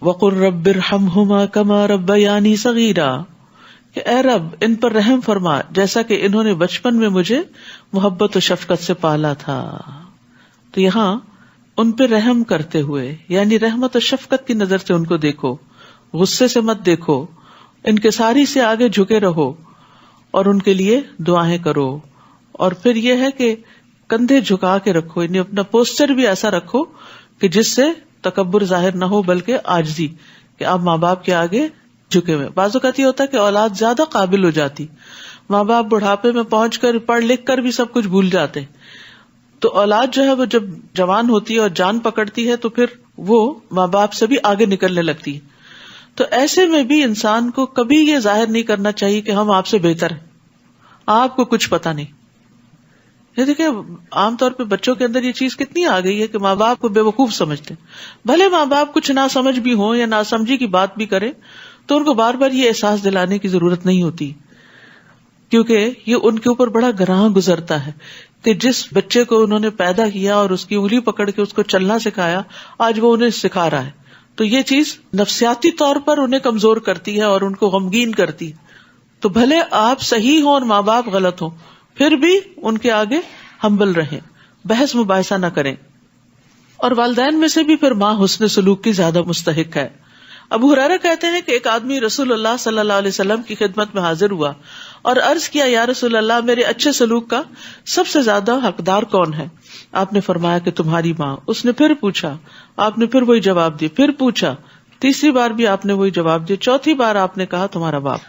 وَقُلْ رَبِّ ارْحَمْهُمَا كَمَا رَبَّيَانِي صَغِيرًا, کہ اے رب ان پر رحم فرما جیسا کہ انہوں نے بچپن میں مجھے محبت و شفقت سے پالا تھا. تو یہاں ان پہ رحم کرتے ہوئے یعنی رحمت و شفقت کی نظر سے ان کو دیکھو, غصے سے مت دیکھو, انکساری سے آگے جھکے رہو اور ان کے لیے دعائیں کرو. اور پھر یہ ہے کہ کندھے جھکا کے رکھو, یعنی اپنا پوسچر بھی ایسا رکھو کہ جس سے تکبر ظاہر نہ ہو بلکہ عاجزی, کہ آپ ماں باپ کے آگے جھکے ہوئے. بعض اوقات یہ ہوتا ہے کہ اولاد زیادہ قابل ہو جاتی, ماں باپ بڑھاپے میں پہنچ کر پڑھ لکھ کر بھی سب کچھ بھول جاتے, تو اولاد جو ہے وہ جب جوان ہوتی ہے اور جان پکڑتی ہے تو پھر وہ ماں باپ سے بھی آگے نکلنے لگتی ہے. تو ایسے میں بھی انسان کو کبھی یہ ظاہر نہیں کرنا چاہیے کہ ہم آپ سے بہتر ہیں, آپ کو کچھ پتا نہیں. یہ دیکھیں عام طور پہ بچوں کے اندر یہ چیز کتنی آ گئی ہے کہ ماں باپ کو بے وقوف سمجھتے ہیں. بھلے ماں باپ کچھ نہ سمجھ بھی ہوں یا نہ سمجھی کی بات بھی کریں تو ان کو بار بار یہ احساس دلانے کی ضرورت نہیں ہوتی، کیونکہ یہ ان کے اوپر بڑا گراں گزرتا ہے کہ جس بچے کو انہوں نے پیدا کیا اور اس کی انگلی پکڑ کے اس کو چلنا سکھایا، آج وہ انہیں سکھا رہا ہے. تو یہ چیز نفسیاتی طور پر انہیں کمزور کرتی ہے اور ان کو غمگین کرتی ہے. تو بھلے آپ صحیح ہوں اور ماں باپ غلط ہوں، پھر بھی ان کے آگے ہمبل رہیں، بحث مباحثہ نہ کریں. اور والدین میں سے بھی پھر ماں حسن سلوک کی زیادہ مستحق ہے. ابو ہریرہ کہتے ہیں کہ ایک آدمی رسول اللہ صلی اللہ علیہ وسلم کی خدمت میں حاضر ہوا اور عرض کیا، یا رسول اللہ، میرے اچھے سلوک کا سب سے زیادہ حقدار کون ہے؟ آپ نے فرمایا کہ تمہاری ماں. اس نے پھر پوچھا، آپ نے پھر وہی جواب دیا. پھر پوچھا، تیسری بار بھی آپ نے وہی جواب دیا. چوتھی بار آپ نے کہا تمہارا باپ.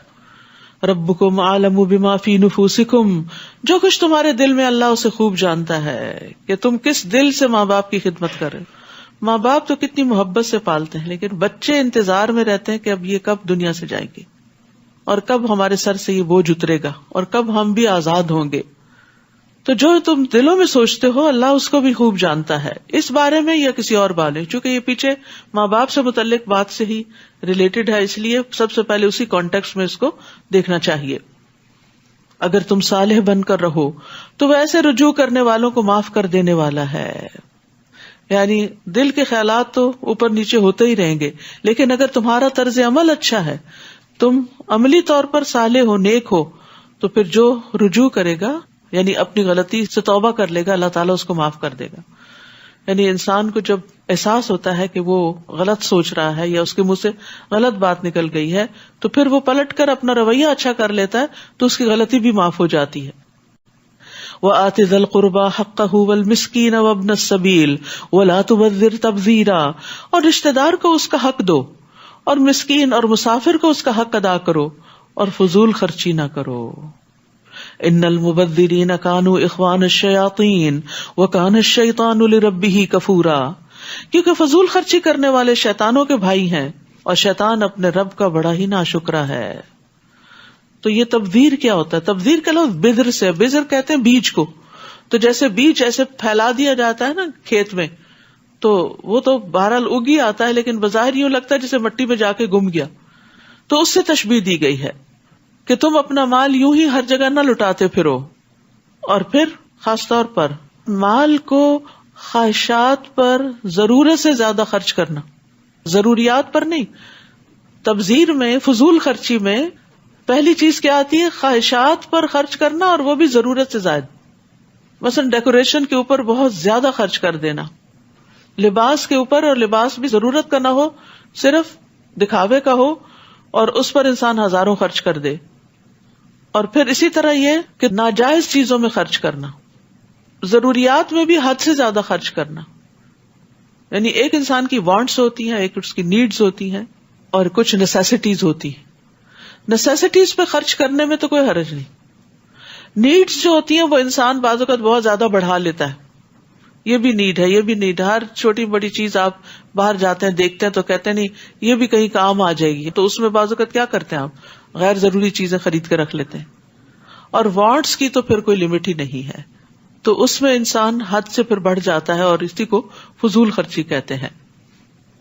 ربکم اعلم بما فی نفوسکم، جو کچھ تمہارے دل میں اللہ اسے خوب جانتا ہے کہ تم کس دل سے ماں باپ کی خدمت کر رہے. ماں باپ تو کتنی محبت سے پالتے ہیں، لیکن بچے انتظار میں رہتے ہیں کہ اب یہ کب دنیا سے جائیں گے اور کب ہمارے سر سے یہ بوجھ اترے گا اور کب ہم بھی آزاد ہوں گے. تو جو تم دلوں میں سوچتے ہو اللہ اس کو بھی خوب جانتا ہے، اس بارے میں یا کسی اور بارے میں. چونکہ یہ پیچھے ماں باپ سے متعلق بات سے ہی ریلیٹڈ ہے، اس لیے سب سے پہلے اسی کانٹیکسٹ میں اس کو دیکھنا چاہیے. اگر تم صالح بن کر رہو تو وہ ایسے رجوع کرنے والوں کو معاف کر دینے والا ہے. یعنی دل کے خیالات تو اوپر نیچے ہوتے ہی رہیں گے، لیکن اگر تمہارا طرز عمل اچھا ہے، تم عملی طور پر صالح ہو، نیک ہو، تو پھر جو رجوع کرے گا، یعنی اپنی غلطی سے توبہ کر لے گا، اللہ تعالیٰ اس کو معاف کر دے گا. یعنی انسان کو جب احساس ہوتا ہے کہ وہ غلط سوچ رہا ہے یا اس کے منہ سے غلط بات نکل گئی ہے، تو پھر وہ پلٹ کر اپنا رویہ اچھا کر لیتا ہے تو اس کی غلطی بھی معاف ہو جاتی ہے. وَآتِ ذَا الْقُرْبَى حَقَّهُ وَالْمِسْكِينَ وَابْنَ السَّبِيلِ وَلَا تُبَذِّرْ تَبْذِيرًا، اور رشتہ دار کو اس کا حق دو اور مسکین اور مسافر کو اس کا حق ادا کرو اور فضول خرچی نہ کرو. ان المبذرین کانوا اخوان الشیاطین وکان الشیطان لربہ کفورا، کیونکہ فضول خرچی کرنے والے شیطانوں کے بھائی ہیں اور شیطان اپنے رب کا بڑا ہی ناشکرا ہے. تو یہ تبذیر کیا ہوتا ہے؟ تبذیر کا لفظ بذر سے، بذر کہتے ہیں بیج کو. تو جیسے بیج ایسے پھیلا دیا جاتا ہے نا کھیت میں، تو وہ تو بہرحال اگی آتا ہے، لیکن بظاہر یوں لگتا ہے جیسے مٹی میں جا کے گم گیا. تو اس سے تشبیہ دی گئی ہے کہ تم اپنا مال یوں ہی ہر جگہ نہ لٹاتے پھرو. اور پھر خاص طور پر مال کو خواہشات پر ضرورت سے زیادہ خرچ کرنا، ضروریات پر نہیں. تبذیر میں، فضول خرچی میں پہلی چیز کیا آتی ہے؟ خواہشات پر خرچ کرنا، اور وہ بھی ضرورت سے زائد. مثلا ڈیکوریشن کے اوپر بہت زیادہ خرچ کر دینا، لباس کے اوپر، اور لباس بھی ضرورت کا نہ ہو، صرف دکھاوے کا ہو، اور اس پر انسان ہزاروں خرچ کر دے. اور پھر اسی طرح یہ کہ ناجائز چیزوں میں خرچ کرنا، ضروریات میں بھی حد سے زیادہ خرچ کرنا. یعنی ایک انسان کی وانٹس ہوتی ہیں، ایک اس کی نیڈز ہوتی ہیں، اور کچھ نیسیسٹیز ہوتی ہیں. نیسیسٹیز پہ خرچ کرنے میں تو کوئی حرج نہیں. نیڈز جو ہوتی ہیں وہ انسان بعض اوقات بہت زیادہ بڑھا لیتا ہے، یہ بھی نیڈ ہے، یہ بھی نیڈ. ہر چھوٹی بڑی چیز آپ باہر جاتے ہیں دیکھتے ہیں تو کہتے ہیں نہیں یہ بھی کہیں کام آ جائے گی، تو اس میں بعض اوقات کیا کرتے ہیں آپ غیر ضروری چیزیں خرید کے رکھ لیتے ہیں. اور وانٹس کی تو پھر کوئی لمٹ ہی نہیں ہے، تو اس میں انسان حد سے پھر بڑھ جاتا ہے، اور اسی کو فضول خرچی کہتے ہیں.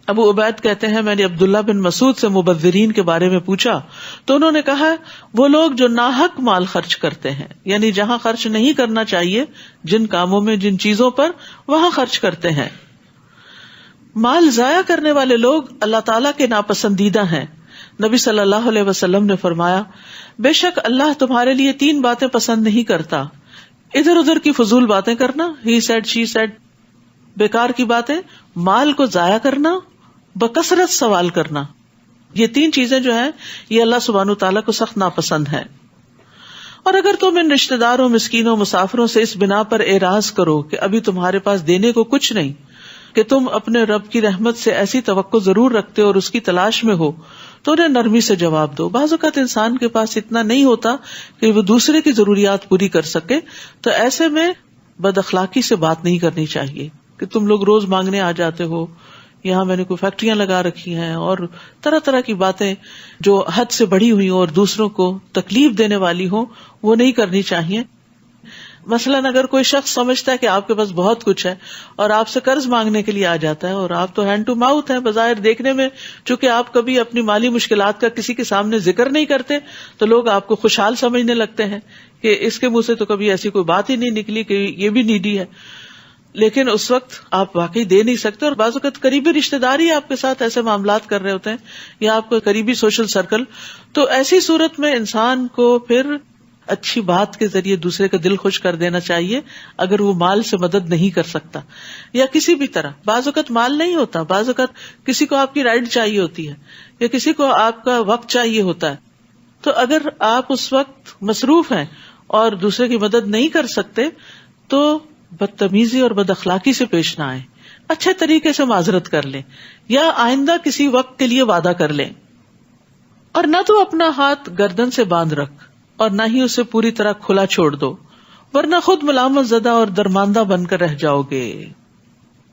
ابو عبید کہتے ہیں میں نے عبداللہ بن مسعود سے مبذرین کے بارے میں پوچھا تو انہوں نے کہا وہ لوگ جو ناحق مال خرچ کرتے ہیں، یعنی جہاں خرچ نہیں کرنا چاہیے، جن کاموں میں، جن چیزوں پر، وہاں خرچ کرتے ہیں. مال ضائع کرنے والے لوگ اللہ تعالیٰ کے ناپسندیدہ ہیں. نبی صلی اللہ علیہ وسلم نے فرمایا بے شک اللہ تمہارے لیے 3 باتیں پسند نہیں کرتا: ادھر ادھر کی فضول باتیں کرنا، ہی سیڈ شی سیڈ، بیکار کی باتیں، مال کو ضائع کرنا، بکثرت سوال کرنا. یہ 3 چیزیں جو ہیں یہ اللہ سبحانہ تعالیٰ کو سخت ناپسند ہیں. اور اگر تم ان رشتہ داروں، مسکینوں، مسافروں سے اس بنا پر اعراض کرو کہ ابھی تمہارے پاس دینے کو کچھ نہیں، کہ تم اپنے رب کی رحمت سے ایسی توقع ضرور رکھتے اور اس کی تلاش میں ہو، تو انہیں نرمی سے جواب دو. بعض اوقات انسان کے پاس اتنا نہیں ہوتا کہ وہ دوسرے کی ضروریات پوری کر سکے، تو ایسے میں بد اخلاقی سے بات نہیں کرنی چاہیے کہ تم لوگ روز مانگنے آ جاتے ہو، یہاں میں نے کوئی فیکٹریاں لگا رکھی ہیں، اور طرح طرح کی باتیں جو حد سے بڑی ہوئی اور دوسروں کو تکلیف دینے والی ہوں وہ نہیں کرنی چاہیے. مثلاً اگر کوئی شخص سمجھتا ہے کہ آپ کے پاس بہت کچھ ہے اور آپ سے قرض مانگنے کے لیے آ جاتا ہے، اور آپ تو ہینڈ ٹو ماؤتھ ہیں بظاہر دیکھنے میں، چونکہ آپ کبھی اپنی مالی مشکلات کا کسی کے سامنے ذکر نہیں کرتے، تو لوگ آپ کو خوشحال سمجھنے لگتے ہیں کہ اس کے منہ سے تو کبھی ایسی کوئی بات ہی نہیں نکلی کہ یہ بھی نیڈی ہے. لیکن اس وقت آپ واقعی دے نہیں سکتے، اور بعض اوقات قریبی رشتے دار ہی آپ کے ساتھ ایسے معاملات کر رہے ہوتے ہیں، یا آپ کو قریبی سوشل سرکل. تو ایسی صورت میں انسان کو پھر اچھی بات کے ذریعے دوسرے کا دل خوش کر دینا چاہیے. اگر وہ مال سے مدد نہیں کر سکتا یا کسی بھی طرح، بعض اوقات مال نہیں ہوتا، بعض اوقات کسی کو آپ کی رائڈ چاہیے ہوتی ہے یا کسی کو آپ کا وقت چاہیے ہوتا ہے، تو اگر آپ اس وقت مصروف ہیں اور دوسرے کی مدد نہیں کر سکتے تو بدتمیزی اور بد اخلاقی سے پیش نہ آئیں، اچھے طریقے سے معذرت کر لیں یا آئندہ کسی وقت کے لیے وعدہ کر لیں. اور نہ تو اپنا ہاتھ گردن سے باندھ رکھ اور نہ ہی اسے پوری طرح کھلا چھوڑ دو، ورنہ خود ملامت زدہ اور درماندہ بن کر رہ جاؤ گے.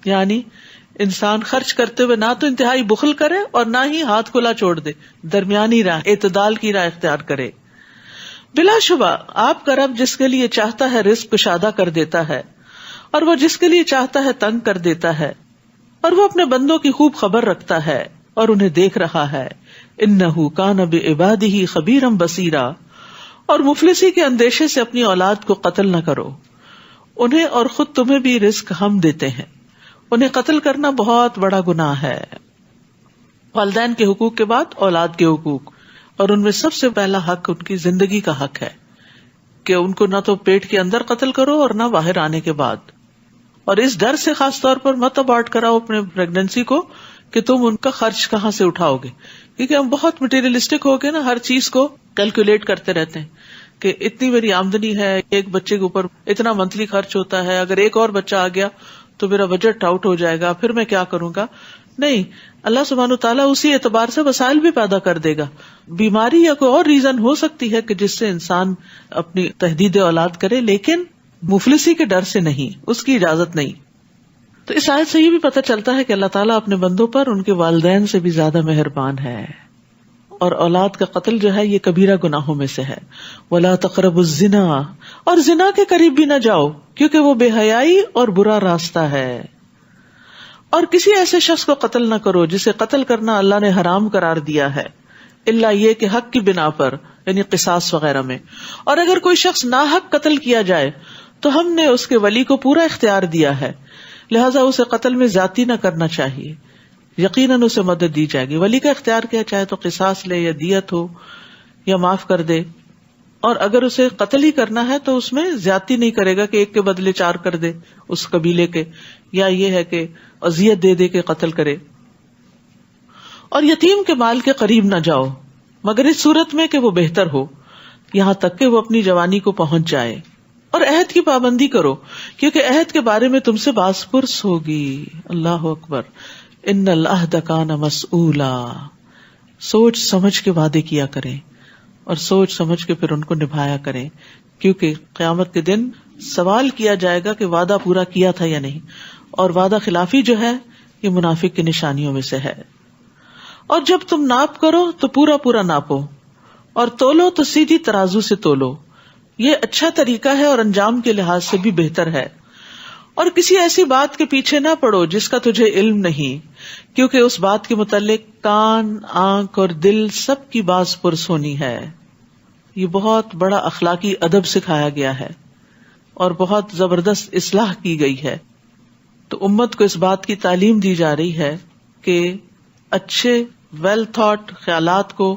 یعنی انسان خرچ کرتے ہوئے نہ تو انتہائی بخل کرے اور نہ ہی ہاتھ کھلا چھوڑ دے، درمیانی راہ، اعتدال کی راہ اختیار کرے. بلا شبہ آپ کا رب جس کے لیے چاہتا ہے رزق کشادہ کر دیتا ہے، اور وہ جس کے لیے چاہتا ہے تنگ کر دیتا ہے، اور وہ اپنے بندوں کی خوب خبر رکھتا ہے اور انہیں دیکھ رہا ہے. انہ کان بعبادہ خبیرا بصیرا. اور مفلسی کے اندیشے سے اپنی اولاد کو قتل نہ کرو، انہیں اور خود تمہیں بھی رزق ہم دیتے ہیں. انہیں قتل کرنا بہت بڑا گناہ ہے. والدین کے حقوق کے بعد اولاد کے حقوق، اور ان میں سب سے پہلا حق ان کی زندگی کا حق ہے کہ ان کو نہ تو پیٹ کے اندر قتل کرو اور نہ باہر آنے کے بعد. اور اس ڈر سے خاص طور پر مت ابارٹ کراؤ اپنے پریگنینسی کو کہ تم ان کا خرچ کہاں سے اٹھاؤ گے، کیونکہ ہم بہت مٹیریلسٹک ہو گئے نا، ہر چیز کو کیلکولیٹ کرتے رہتے ہیں کہ اتنی میری آمدنی ہے، ایک بچے کے اوپر اتنا منتھلی خرچ ہوتا ہے، اگر ایک اور بچہ آ گیا تو میرا بجٹ آؤٹ ہو جائے گا، پھر میں کیا کروں گا. نہیں، اللہ سبحانہ وتعالیٰ اسی اعتبار سے وسائل بھی پیدا کر دے گا. بیماری یا کوئی اور ریزن ہو سکتی ہے کہ جس سے انسان اپنی تحدید اولاد کرے، لیکن مفلسی کے ڈر سے نہیں، اس کی اجازت نہیں. تو اس آیت سے یہ بھی پتہ چلتا ہے کہ اللہ تعالیٰ اپنے بندوں پر ان کے والدین سے بھی زیادہ مہربان ہے. اور اولاد کا قتل جو ہے یہ کبیرہ گناہوں میں سے ہے. وَلَا تَقْرَبُوا الزِّنَا. اور زنا کے قریب بھی نہ جاؤ کیونکہ وہ بے حیائی اور برا راستہ ہے. اور کسی ایسے شخص کو قتل نہ کرو جسے قتل کرنا اللہ نے حرام قرار دیا ہے، الا یہ کہ حق کی بنا پر، یعنی قصاص وغیرہ میں. اور اگر کوئی شخص ناحق قتل کیا جائے تو ہم نے اس کے ولی کو پورا اختیار دیا ہے، لہذا اسے قتل میں زیادتی نہ کرنا چاہیے، یقیناً اسے مدد دی جائے گی. ولی کا اختیار کیا، چاہے تو قصاص لے یا دیت ہو یا معاف کر دے. اور اگر اسے قتل ہی کرنا ہے تو اس میں زیادتی نہیں کرے گا کہ ایک کے بدلے 4 کر دے اس قبیلے کے، یا یہ ہے کہ اذیت دے دے کے قتل کرے. اور یتیم کے مال کے قریب نہ جاؤ مگر اس صورت میں کہ وہ بہتر ہو، یہاں تک کہ وہ اپنی جوانی کو پہنچ جائے. اور عہد کی پابندی کرو کیونکہ عہد کے بارے میں تم سے باز پرس ہوگی. اللہ اکبر. ان العہد کان مسئولا. سوچ سمجھ کے وعدے کیا کریں اور سوچ سمجھ کے پھر ان کو نبھایا کریں، کیونکہ قیامت کے دن سوال کیا جائے گا کہ وعدہ پورا کیا تھا یا نہیں. اور وعدہ خلافی جو ہے یہ منافق کی نشانیوں میں سے ہے. اور جب تم ناپ کرو تو پورا پورا ناپو، اور تولو تو سیدھی ترازو سے تولو، یہ اچھا طریقہ ہے اور انجام کے لحاظ سے بھی بہتر ہے. اور کسی ایسی بات کے پیچھے نہ پڑو جس کا تجھے علم نہیں، کیونکہ اس بات کے متعلق کان، آنکھ اور دل سب کی باز پرس ہونی ہے. یہ بہت بڑا اخلاقی ادب سکھایا گیا ہے اور بہت زبردست اصلاح کی گئی ہے. تو امت کو اس بات کی تعلیم دی جا رہی ہے کہ اچھے ویل تھاٹ خیالات کو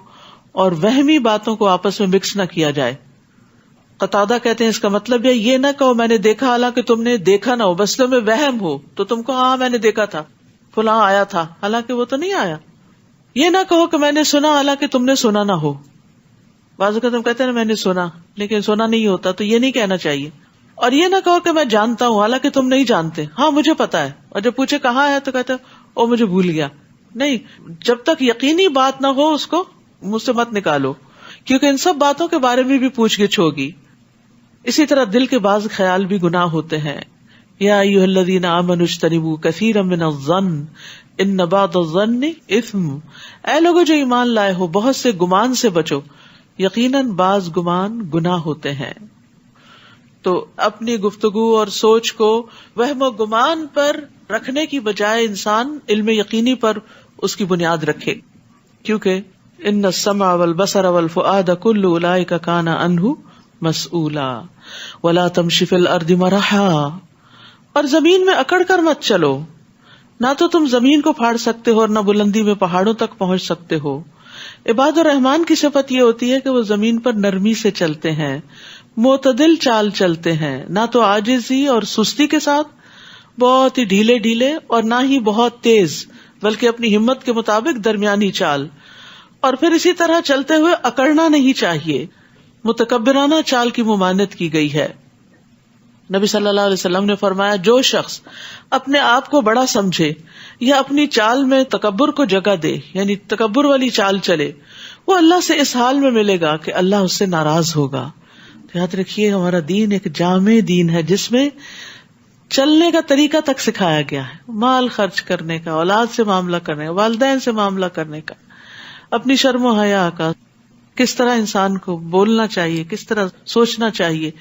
اور وہمی باتوں کو آپس میں مکس نہ کیا جائے. قتادہ کہتے ہیں اس کا مطلب یہ نہ کہو میں نے دیکھا حالانکہ تم نے دیکھا نہ ہو، بس تمہیں وہم ہو تو تم کو ہاں میں نے دیکھا تھا، فلاں آیا تھا، حالانکہ وہ تو نہیں آیا. یہ نہ کہو کہ میں نے سنا حالانکہ تم نے سنا نہ ہو. بعض اوقات ہم کہتے ہیں میں نے سنا لیکن سنا نہیں ہوتا، تو یہ نہیں کہنا چاہیے. اور یہ نہ کہو کہ میں جانتا ہوں حالانکہ تم نہیں جانتے، ہاں مجھے پتا ہے، اور جب پوچھے کہاں ہے تو کہتے او مجھے بھول گیا. نہیں، جب تک یقینی بات نہ ہو اس کو مجھ سے مت نکالو، کیونکہ ان سب باتوں کے بارے میں بھی پوچھ گچھ ہوگی. اسی طرح دل کے بعض خیال بھی گناہ ہوتے ہیں. یا ایھا الذین آمنوا اجتنبوا کثیرا من الظن ان بعض الظن اثم، اے لوگوں جو ایمان لائے ہو بہت سے گمان سے بچو، یقیناً بعض گمان گناہ ہوتے ہیں. تو اپنی گفتگو اور سوچ کو وہم و گمان پر رکھنے کی بجائے انسان علم یقینی پر اس کی بنیاد رکھے، کیونکہ ان السمع والبصر والفؤاد کل اولئک کان عنہ مسئولا ولا تمشی فی الارض مرحا. اور زمین میں اکڑ کر مت چلو، نہ تو تم زمین کو پھاڑ سکتے ہو اور نہ بلندی میں پہاڑوں تک پہنچ سکتے ہو. عباد الرحمان کی صفت یہ ہوتی ہے کہ وہ زمین پر نرمی سے چلتے ہیں، معتدل چال چلتے ہیں، نہ تو عاجزی اور سستی کے ساتھ بہت ہی ڈھیلے ڈھیلے اور نہ ہی بہت تیز، بلکہ اپنی ہمت کے مطابق درمیانی چال. اور پھر اسی طرح چلتے ہوئے اکڑنا نہیں چاہیے، متکبرانہ چال کی ممانعت کی گئی ہے. نبی صلی اللہ علیہ وسلم نے فرمایا جو شخص اپنے آپ کو بڑا سمجھے یا اپنی چال میں تکبر کو جگہ دے، یعنی تکبر والی چال چلے، وہ اللہ سے اس حال میں ملے گا کہ اللہ اس سے ناراض ہوگا. یاد رکھیے ہمارا دین ایک جامع دین ہے جس میں چلنے کا طریقہ تک سکھایا گیا ہے، مال خرچ کرنے کا، اولاد سے معاملہ کرنے کا، والدین سے معاملہ کرنے کا، اپنی شرم و حیا کا، کس طرح انسان کو بولنا چاہیے، کس طرح سوچنا چاہیے.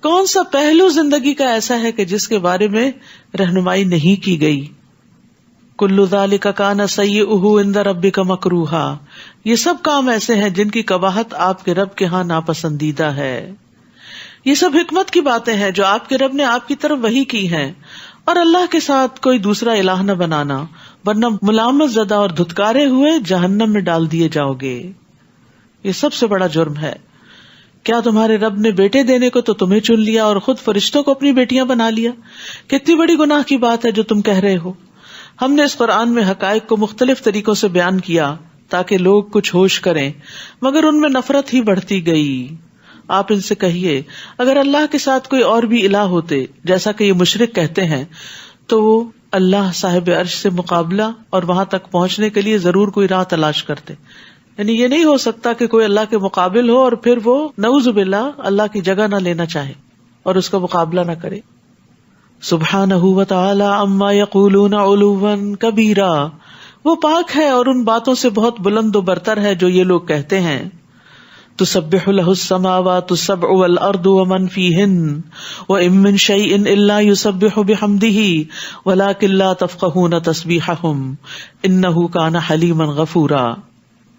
کون سا پہلو زندگی کا ایسا ہے کہ جس کے بارے میں رہنمائی نہیں کی گئی. کل ذالک کان سیئہ عند ربک مکروہا، یہ سب کام ایسے ہیں جن کی قباحت آپ کے رب کے ہاں ناپسندیدہ ہے. یہ سب حکمت کی باتیں ہیں جو آپ کے رب نے آپ کی طرف وحی کی ہیں. اور اللہ کے ساتھ کوئی دوسرا الہ نہ بنانا، ورنہ ملامت زدہ اور دھتکارے ہوئے جہنم میں ڈال دیے جاؤ گے. یہ سب سے بڑا جرم ہے. کیا تمہارے رب نے بیٹے دینے کو تو تمہیں چن لیا اور خود فرشتوں کو اپنی بیٹیاں بنا لیا؟ کتنی بڑی گناہ کی بات ہے جو تم کہہ رہے ہو. ہم نے اس قرآن میں حقائق کو مختلف طریقوں سے بیان کیا تاکہ لوگ کچھ ہوش کریں، مگر ان میں نفرت ہی بڑھتی گئی. آپ ان سے کہیے اگر اللہ کے ساتھ کوئی اور بھی الہ ہوتے جیسا کہ یہ مشرک کہتے ہیں تو وہ اللہ صاحب عرش سے مقابلہ اور وہاں تک پہنچنے کے لیے ضرور کوئی راہ تلاش کرتے. یعنی یہ نہیں ہو سکتا کہ کوئی اللہ کے مقابل ہو اور پھر وہ نعوذ باللہ اللہ کی جگہ نہ لینا چاہے اور اس کا مقابلہ نہ کرے. سبحانہ و تعالی عما یقولون علوا کبیرا، وہ پاک ہے اور ان باتوں سے بہت بلند و برتر ہے جو یہ لوگ کہتے ہیں. تسبح له السماوات السبع والارض ومن فيهن وان من شيء الا يسبح بحمده ولكن لا تفقهون تسبيحهم انه كان حليما غفورا.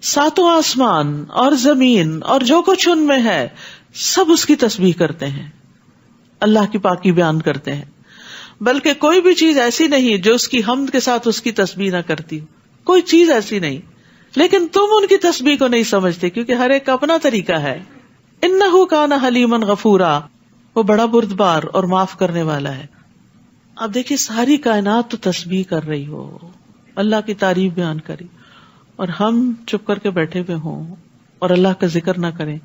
ساتوں آسمان اور زمین اور جو کچھ ان میں ہے سب اس کی تسبیح کرتے ہیں، اللہ کی پاکی بیان کرتے ہیں، بلکہ کوئی بھی چیز ایسی نہیں جو اس کی حمد کے ساتھ اس کی تسبیح نہ کرتی. کوئی چیز ایسی نہیں، لیکن تم ان کی تسبیح کو نہیں سمجھتے کیونکہ ہر ایک کا اپنا طریقہ ہے. انہ کان حلیما غفورا، وہ بڑا بردبار اور معاف کرنے والا ہے. اب دیکھیے ساری کائنات تو تسبیح کر رہی ہو، اللہ کی تعریف بیان کری، اور ہم چپ کر کے بیٹھے ہوئے ہوں اور اللہ کا ذکر نہ کریں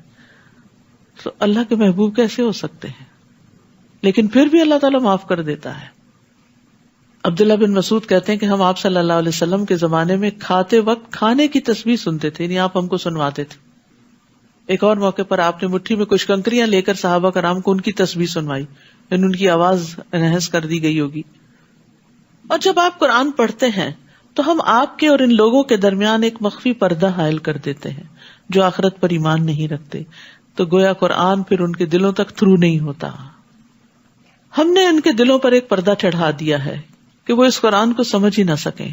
تو اللہ کے محبوب کیسے ہو سکتے ہیں؟ لیکن پھر بھی اللہ تعالیٰ معاف کر دیتا ہے. عبداللہ بن مسعود کہتے ہیں کہ ہم آپ صلی اللہ علیہ وسلم کے زمانے میں کھاتے وقت کھانے کی تسبیح سنتے تھے، یعنی آپ ہم کو سنواتے تھے. ایک اور موقع پر آپ نے مٹھی میں کچھ کنکریاں لے کر صحابہ کرام کو ان کی تسبیح سنوائی، یعنی ان کی آواز انہانس کر دی گئی ہوگی. اور جب آپ قرآن پڑھتے ہیں تو ہم آپ کے اور ان لوگوں کے درمیان ایک مخفی پردہ حائل کر دیتے ہیں جو آخرت پر ایمان نہیں رکھتے، تو گویا قرآن پھر ان کے دلوں تک تھرو نہیں ہوتا. ہم نے ان کے دلوں پر ایک پردہ چڑھا دیا ہے کہ وہ اس قرآن کو سمجھ ہی نہ سکیں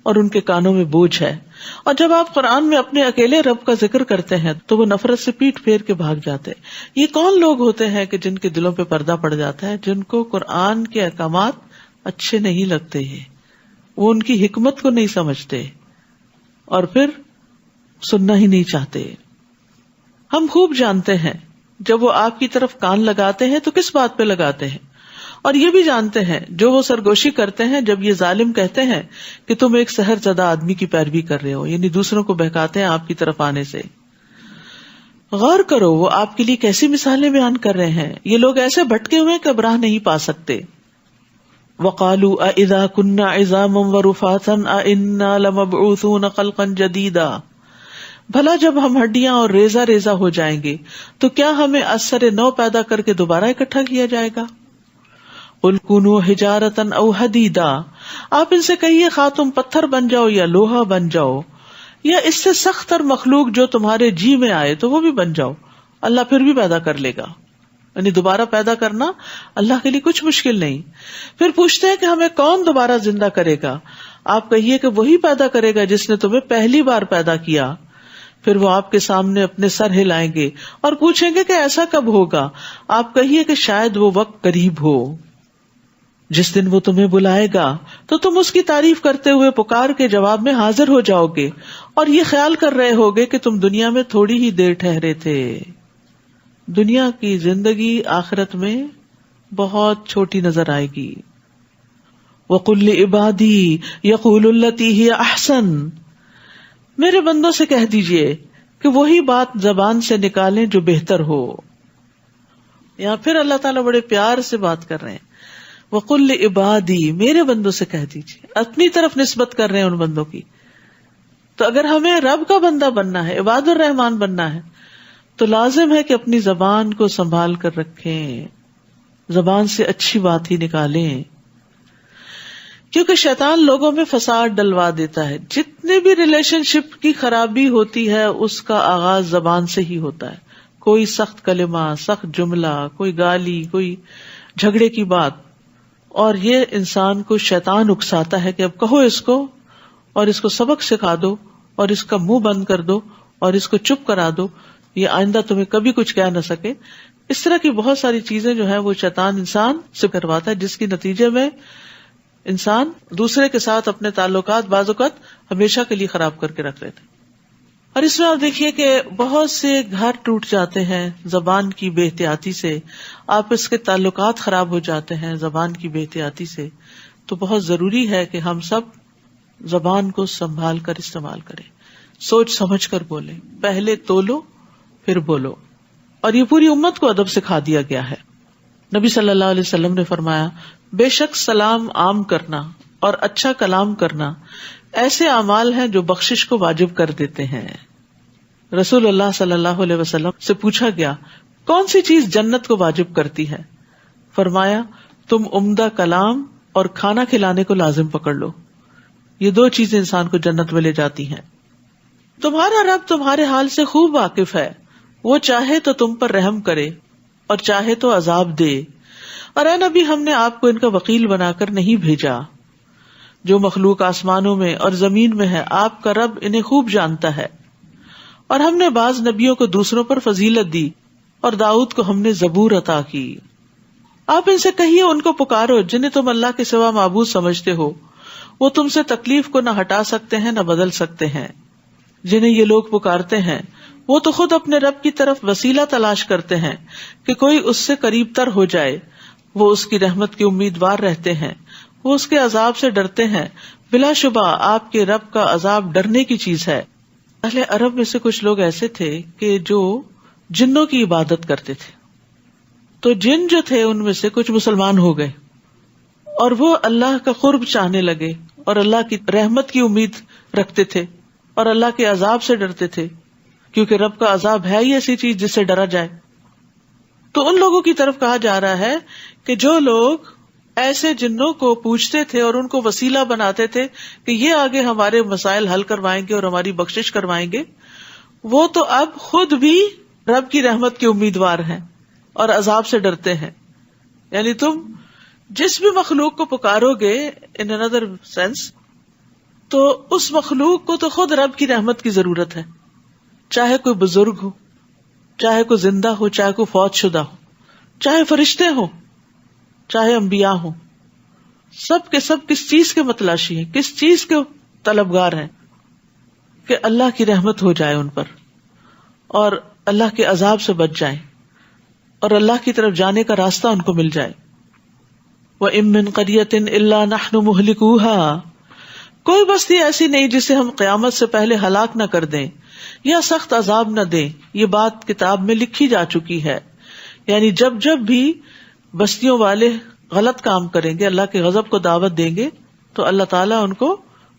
اور ان کے کانوں میں بوجھ ہے. اور جب آپ قرآن میں اپنے اکیلے رب کا ذکر کرتے ہیں تو وہ نفرت سے پیٹ پھیر کے بھاگ جاتے. یہ کون لوگ ہوتے ہیں کہ جن کے دلوں پہ پردہ پڑ جاتا ہے؟ جن کو قرآن کے احکامات اچھے نہیں لگتے ہیں، وہ ان کی حکمت کو نہیں سمجھتے اور پھر سننا ہی نہیں چاہتے. ہم خوب جانتے ہیں جب وہ آپ کی طرف کان لگاتے ہیں تو کس بات پہ لگاتے ہیں، اور یہ بھی جانتے ہیں جو وہ سرگوشی کرتے ہیں جب یہ ظالم کہتے ہیں کہ تم ایک سحر زدہ آدمی کی پیروی کر رہے ہو، یعنی دوسروں کو بہکاتے ہیں آپ کی طرف آنے سے. غور کرو وہ آپ کے لیے کیسی مثالیں بیان کر رہے ہیں. یہ لوگ ایسے بھٹکے ہوئے کہ اب راہ نہیں پا سکتے. وَقَالُوا أَإِذَا كُنَّا عِظَامًا وَرُفَاتًا أَإِنَّا لَمَبْعُوثُونَ خَلْقًا جَدِيدًا، بھلا جب ہم ہڈیاں اور ریزہ ریزہ ہو جائیں گے تو کیا ہمیں اثر نو پیدا کر کے دوبارہ اکٹھا کیا جائے گا؟ قُلْ كُونُوا حِجَارَةً أَوْ حَدِيدًا، آپ ان سے کہیے خواہ تم پتھر بن جاؤ یا لوہا بن جاؤ یا اس سے سخت تر مخلوق جو تمہارے جی میں آئے تو وہ بھی بن جاؤ، اللہ پھر بھی پیدا کر لے گا. یعنی دوبارہ پیدا کرنا اللہ کے لیے کچھ مشکل نہیں. پھر پوچھتے ہیں کہ ہمیں کون دوبارہ زندہ کرے گا؟ آپ کہیے کہ وہی پیدا کرے گا جس نے تمہیں پہلی بار پیدا کیا. پھر وہ آپ کے سامنے اپنے سر ہلائیں گے اور پوچھیں گے کہ ایسا کب ہوگا؟ آپ کہیے کہ شاید وہ وقت قریب ہو جس دن وہ تمہیں بلائے گا تو تم اس کی تعریف کرتے ہوئے پکار کے جواب میں حاضر ہو جاؤ گے اور یہ خیال کر رہے ہوگے کہ تم دنیا میں تھوڑی ہی دیر ٹھہرے تھے. دنیا کی زندگی آخرت میں بہت چھوٹی نظر آئے گی. وَقُلْ لِعِبَادِي يَقُولُ الَّتِي هِيَ أَحْسَنُ، میرے بندوں سے کہہ دیجئے کہ وہی بات زبان سے نکالیں جو بہتر ہو. یہاں پھر اللہ تعالیٰ بڑے پیار سے بات کر رہے ہیں. وَقُلْ لِعِبَادِي، میرے بندوں سے کہہ دیجئے، اپنی طرف نسبت کر رہے ہیں ان بندوں کی. تو اگر ہمیں رب کا بندہ بننا ہے، عباد الرحمان بننا ہے، تو لازم ہے کہ اپنی زبان کو سنبھال کر رکھیں، زبان سے اچھی بات ہی نکالیں، کیونکہ شیطان لوگوں میں فساد ڈلوا دیتا ہے. جتنے بھی ریلیشن شپ کی خرابی ہوتی ہے اس کا آغاز زبان سے ہی ہوتا ہے. کوئی سخت کلمہ، سخت جملہ، کوئی گالی، کوئی جھگڑے کی بات، اور یہ انسان کو شیطان اکساتا ہے کہ اب کہو اس کو، اور اس کو سبق سکھا دو، اور اس کا منہ بند کر دو، اور اس کو چپ کرا دو، یہ آئندہ تمہیں کبھی کچھ کہہ نہ سکے. اس طرح کی بہت ساری چیزیں جو ہیں وہ شیطان انسان سے کرواتا ہے، جس کی نتیجے میں انسان دوسرے کے ساتھ اپنے تعلقات بعض اوقات ہمیشہ کے لیے خراب کر کے رکھ لیتے. اور اس میں آپ دیکھیے کہ بہت سے گھر ٹوٹ جاتے ہیں زبان کی بے احتیاطی سے، آپس کے تعلقات خراب ہو جاتے ہیں زبان کی بے احتیاطی سے. تو بہت ضروری ہے کہ ہم سب زبان کو سنبھال کر استعمال کریں، سوچ سمجھ کر بولیں، پہلے تولو پھر بولو. اور یہ پوری امت کو ادب سکھا دیا گیا ہے. نبی صلی اللہ علیہ وسلم نے فرمایا، بے شک سلام عام کرنا اور اچھا کلام کرنا ایسے اعمال ہیں جو بخشش کو واجب کر دیتے ہیں. رسول اللہ صلی اللہ علیہ وسلم سے پوچھا گیا، کون سی چیز جنت کو واجب کرتی ہے؟ فرمایا، تم عمدہ کلام اور کھانا کھلانے کو لازم پکڑ لو، یہ دو چیزیں انسان کو جنت میں لے جاتی ہیں. تمہارا رب تمہارے حال سے خوب واقف ہے، وہ چاہے تو تم پر رحم کرے اور چاہے تو عذاب دے. اور اے نبی، ہم نے آپ کو ان کا وکیل بنا کر نہیں بھیجا. جو مخلوق آسمانوں میں اور زمین میں ہے آپ کا رب انہیں خوب جانتا ہے. اور ہم نے بعض نبیوں کو دوسروں پر فضیلت دی، اور داؤد کو ہم نے زبور عطا کی. آپ ان سے کہیے ان کو پکارو جنہیں تم اللہ کے سوا معبود سمجھتے ہو، وہ تم سے تکلیف کو نہ ہٹا سکتے ہیں نہ بدل سکتے ہیں. جنہیں یہ لوگ پکارتے ہیں وہ تو خود اپنے رب کی طرف وسیلہ تلاش کرتے ہیں کہ کوئی اس سے قریب تر ہو جائے. وہ اس کی رحمت کے امیدوار رہتے ہیں، وہ اس کے عذاب سے ڈرتے ہیں. بلا شبہ آپ کے رب کا عذاب ڈرنے کی چیز ہے. اہل عرب میں سے کچھ لوگ ایسے تھے کہ جو جنوں کی عبادت کرتے تھے. تو جن جو تھے ان میں سے کچھ مسلمان ہو گئے اور وہ اللہ کا قرب چاہنے لگے اور اللہ کی رحمت کی امید رکھتے تھے اور اللہ کے عذاب سے ڈرتے تھے، کیونکہ رب کا عذاب ہے ہی ایسی چیز جس سے ڈرا جائے. تو ان لوگوں کی طرف کہا جا رہا ہے کہ جو لوگ ایسے جنوں کو پوچھتے تھے اور ان کو وسیلہ بناتے تھے کہ یہ آگے ہمارے مسائل حل کروائیں گے اور ہماری بخشش کروائیں گے، وہ تو اب خود بھی رب کی رحمت کے امیدوار ہیں اور عذاب سے ڈرتے ہیں. یعنی تم جس بھی مخلوق کو پکارو گے ان another sense، تو اس مخلوق کو تو خود رب کی رحمت کی ضرورت ہے، چاہے کوئی بزرگ ہو، چاہے کوئی زندہ ہو، چاہے کوئی فوت شدہ ہو، چاہے فرشتے ہوں، چاہے انبیاء ہوں. سب کے سب کس چیز کے متلاشی ہیں، کس چیز کے طلبگار ہیں؟ کہ اللہ کی رحمت ہو جائے ان پر اور اللہ کے عذاب سے بچ جائیں اور اللہ کی طرف جانے کا راستہ ان کو مل جائے. وَإِن مِّن قَرْيَةٍ إِلَّا نَحْنُ مُهْلِكُوهَا، کوئی بستی ایسی نہیں جسے ہم قیامت سے پہلے ہلاک نہ کر دیں یا سخت عذاب نہ دیں. یہ بات کتاب میں لکھی جا چکی ہے. یعنی جب جب بھی بستیوں والے غلط کام کریں گے، اللہ کے غضب کو دعوت دیں گے، تو اللہ تعالیٰ ان کو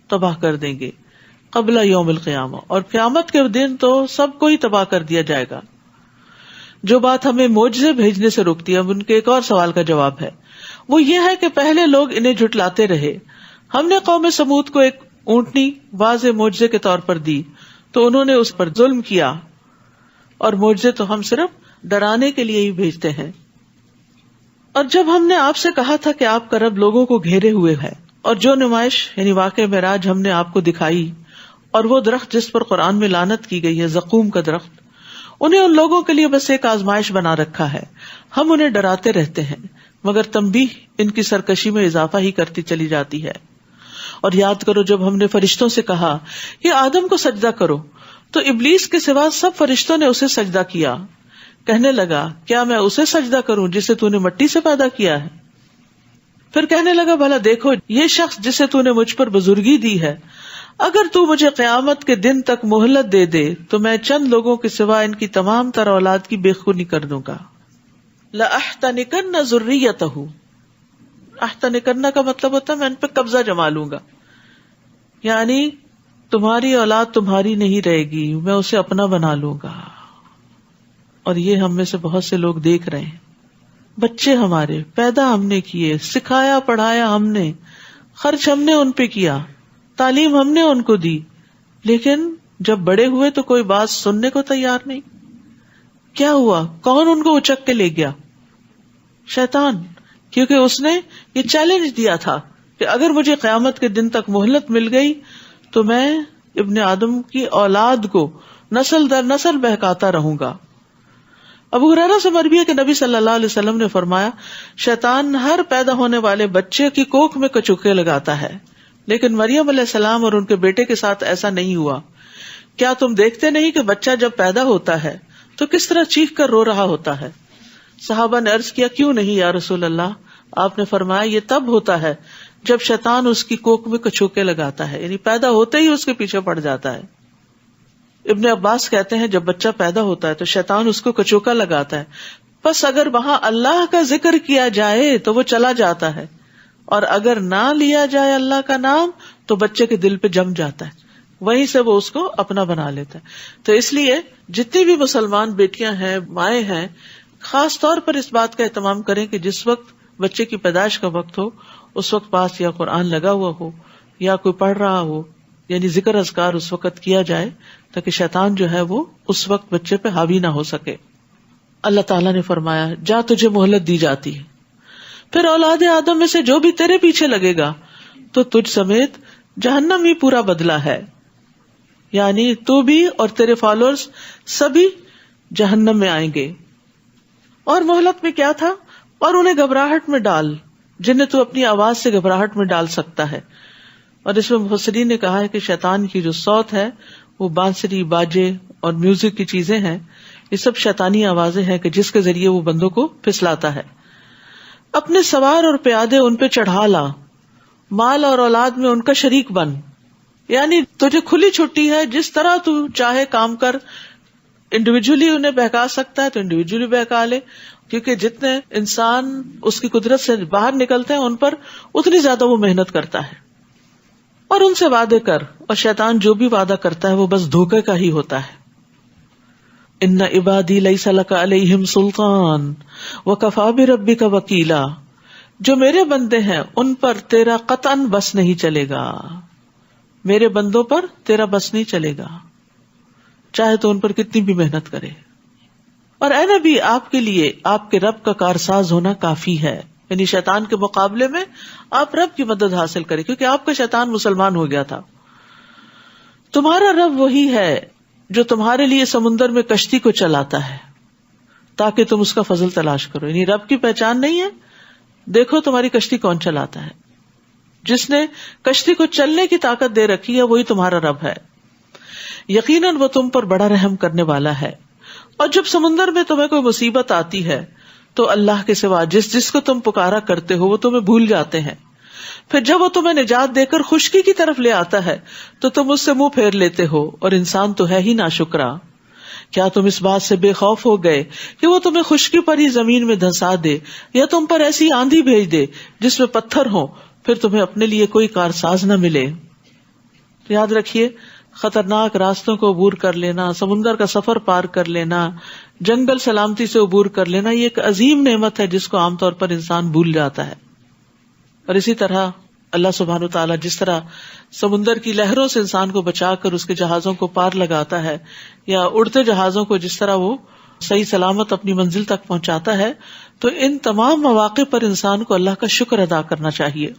تباہ کر دیں گے قبل یوم القیامہ، اور قیامت کے دن تو سب کو ہی تباہ کر دیا جائے گا. جو بات ہمیں معجزے بھیجنے سے روکتی ہے، اب ان کے ایک اور سوال کا جواب ہے، وہ یہ ہے کہ پہلے لوگ انہیں جھٹلاتے رہے، ہم نے قوم سمود کو ایک اونٹنی واضح معجزے کے طور پر دی تو انہوں نے اس پر ظلم کیا، اور معجزے تو ہم صرف ڈرانے کے لیے ہی بھیجتے ہیں۔ اور جب ہم نے آپ سے کہا تھا کہ آپ کا رب لوگوں کو گھیرے ہوئے ہے، اور جو نمائش یعنی واقعہ معراج ہم نے آپ کو دکھائی، اور وہ درخت جس پر قرآن میں لعنت کی گئی ہے، زقوم کا درخت، انہیں ان لوگوں کے لیے بس ایک آزمائش بنا رکھا ہے، ہم انہیں ڈراتے رہتے ہیں، مگر تنبیہ ان کی سرکشی میں اضافہ ہی کرتی چلی جاتی ہے۔ اور یاد کرو جب ہم نے فرشتوں سے کہا کہ آدم کو سجدہ کرو تو ابلیس کے سوا سب فرشتوں نے اسے سجدہ کیا، کہنے لگا کیا میں اسے سجدہ کروں جسے تو نے مٹی سے پیدا کیا ہے؟ پھر کہنے لگا بھلا دیکھو یہ شخص جسے تو نے مجھ پر بزرگی دی ہے، اگر تو مجھے قیامت کے دن تک مہلت دے دے تو میں چند لوگوں کے سوا ان کی تمام تر اولاد کی بے خونی کر دوں گا۔ لَأَحْتَنِكَنَّ ذُرِّيَّتَهُ، احتنکن کا مطلب ہوتا ہے میں ان پہ قبضہ جما لوں گا، یعنی تمہاری اولاد تمہاری نہیں رہے گی، میں اسے اپنا بنا لوں گا۔ اور یہ ہم میں سے بہت سے لوگ دیکھ رہے ہیں، بچے ہمارے پیدا ہم نے کیے، سکھایا پڑھایا ہم نے، خرچ ہم نے ان پہ کیا، تعلیم ہم نے ان کو دی، لیکن جب بڑے ہوئے تو کوئی بات سننے کو تیار نہیں۔ کیا ہوا؟ کون ان کو اچک کے لے گیا؟ شیطان، کیونکہ اس نے یہ چیلنج دیا تھا کہ اگر مجھے قیامت کے دن تک مہلت مل گئی تو میں ابن آدم کی اولاد کو نسل در نسل بہکاتا رہوں گا۔ ابو ہریرہ سے مروی ہے کہ نبی صلی اللہ علیہ وسلم نے فرمایا شیطان ہر پیدا ہونے والے بچے کی کوکھ میں کچوکے لگاتا ہے، لیکن مریم علیہ السلام اور ان کے بیٹے کے ساتھ ایسا نہیں ہوا۔ کیا تم دیکھتے نہیں کہ بچہ جب پیدا ہوتا ہے تو کس طرح چیخ کر رو رہا ہوتا ہے؟ صحابہ نے عرض کیا کیوں نہیں یا رسول اللہ؟ آپ نے فرمایا یہ تب ہوتا ہے جب شیطان اس کی کوکھ میں کچوکے لگاتا ہے، یعنی پیدا ہوتے ہی اس کے پیچھے پڑ جاتا ہے۔ ابن عباس کہتے ہیں جب بچہ پیدا ہوتا ہے تو شیطان اس کو کچوکا لگاتا ہے، پس اگر وہاں اللہ کا ذکر کیا جائے تو وہ چلا جاتا ہے، اور اگر نہ لیا جائے اللہ کا نام تو بچے کے دل پہ جم جاتا ہے، وہیں سے وہ اس کو اپنا بنا لیتا ہے۔ تو اس لیے جتنی بھی مسلمان بیٹیاں ہیں، مائیں ہیں، خاص طور پر اس بات کا اہتمام کریں کہ جس وقت بچے کی پیدائش کا وقت ہو اس وقت پاس یا قرآن لگا ہوا ہو یا کوئی پڑھ رہا ہو، یعنی ذکر اذکار اس وقت کیا جائے تاکہ شیطان جو ہے وہ اس وقت بچے پہ حاوی نہ ہو سکے۔ اللہ تعالیٰ نے فرمایا جا تجھے مہلت دی جاتی ہے، پھر اولاد آدم میں سے جو بھی تیرے پیچھے لگے گا تو تجھ سمیت جہنم ہی پورا بدلہ ہے، یعنی تو بھی اور تیرے فالوورز سبھی جہنم میں آئیں گے۔ اور مہلت میں کیا تھا؟ اور انہیں گھبراہٹ میں ڈال جنہیں تو اپنی آواز سے گھبراہٹ میں ڈال سکتا ہے۔ اور اس میں مفسرین نے کہا ہے کہ شیطان کی جو صوت ہے وہ بانسری، باجے اور میوزک کی چیزیں ہیں، یہ سب شیطانی آوازیں ہیں کہ جس کے ذریعے وہ بندوں کو پھسلاتا ہے۔ اپنے سوار اور پیادے ان پہ چڑھا لا، مال اور اولاد میں ان کا شریک بن، یعنی تجھے کھلی چھٹی ہے، جس طرح تو چاہے کام کر۔ انڈیویجولی انہیں بہکا سکتا ہے تو انڈیویجولی بہکا لے، کیونکہ جتنے انسان اس کی قدرت سے باہر نکلتے ہیں ان پر اتنی زیادہ وہ محنت کرتا ہے۔ اور ان سے وعدے کر، اور شیطان جو بھی وعدہ کرتا ہے وہ بس دھوکے کا ہی ہوتا ہے۔ ان عبادی لیس لک علیہم سلطان وکفی بربک وکیلا، جو میرے بندے ہیں ان پر تیرا قطعاً بس نہیں چلے گا، میرے بندوں پر تیرا بس نہیں چلے گا، چاہے تو ان پر کتنی بھی محنت کرے۔ اور اے نبی آپ کے لیے آپ کے رب کا کارساز ہونا کافی ہے، یعنی شیطان کے مقابلے میں آپ رب کی مدد حاصل کریں، کیونکہ آپ کا شیطان مسلمان ہو گیا تھا۔ تمہارا رب وہی ہے جو تمہارے لیے سمندر میں کشتی کو چلاتا ہے تاکہ تم اس کا فضل تلاش کرو، یعنی رب کی پہچان نہیں ہے؟ دیکھو تمہاری کشتی کون چلاتا ہے، جس نے کشتی کو چلنے کی طاقت دے رکھی ہے وہی تمہارا رب ہے، یقیناً وہ تم پر بڑا رحم کرنے والا ہے۔ اور جب سمندر میں تمہیں کوئی مصیبت آتی ہے تو اللہ کے سوا جس جس کو تم پکارا کرتے ہو وہ تمہیں بھول جاتے ہیں، پھر جب وہ تمہیں نجات دے کر خشکی کی طرف لے آتا ہے تو تم اس سے منہ پھیر لیتے ہو، اور انسان تو ہے ہی ناشکرا۔ کیا تم اس بات سے بے خوف ہو گئے کہ وہ تمہیں خشکی پر ہی زمین میں دھنسا دے، یا تم پر ایسی آندھی بھیج دے جس میں پتھر ہوں، پھر تمہیں اپنے لیے کوئی کارساز نہ ملے؟ یاد رکھیے خطرناک راستوں کو عبور کر لینا، سمندر کا سفر پار کر لینا، جنگل سلامتی سے عبور کر لینا، یہ ایک عظیم نعمت ہے جس کو عام طور پر انسان بھول جاتا ہے۔ اور اسی طرح اللہ سبحانہ وتعالیٰ جس طرح سمندر کی لہروں سے انسان کو بچا کر اس کے جہازوں کو پار لگاتا ہے، یا اڑتے جہازوں کو جس طرح وہ صحیح سلامت اپنی منزل تک پہنچاتا ہے، تو ان تمام مواقع پر انسان کو اللہ کا شکر ادا کرنا چاہیے،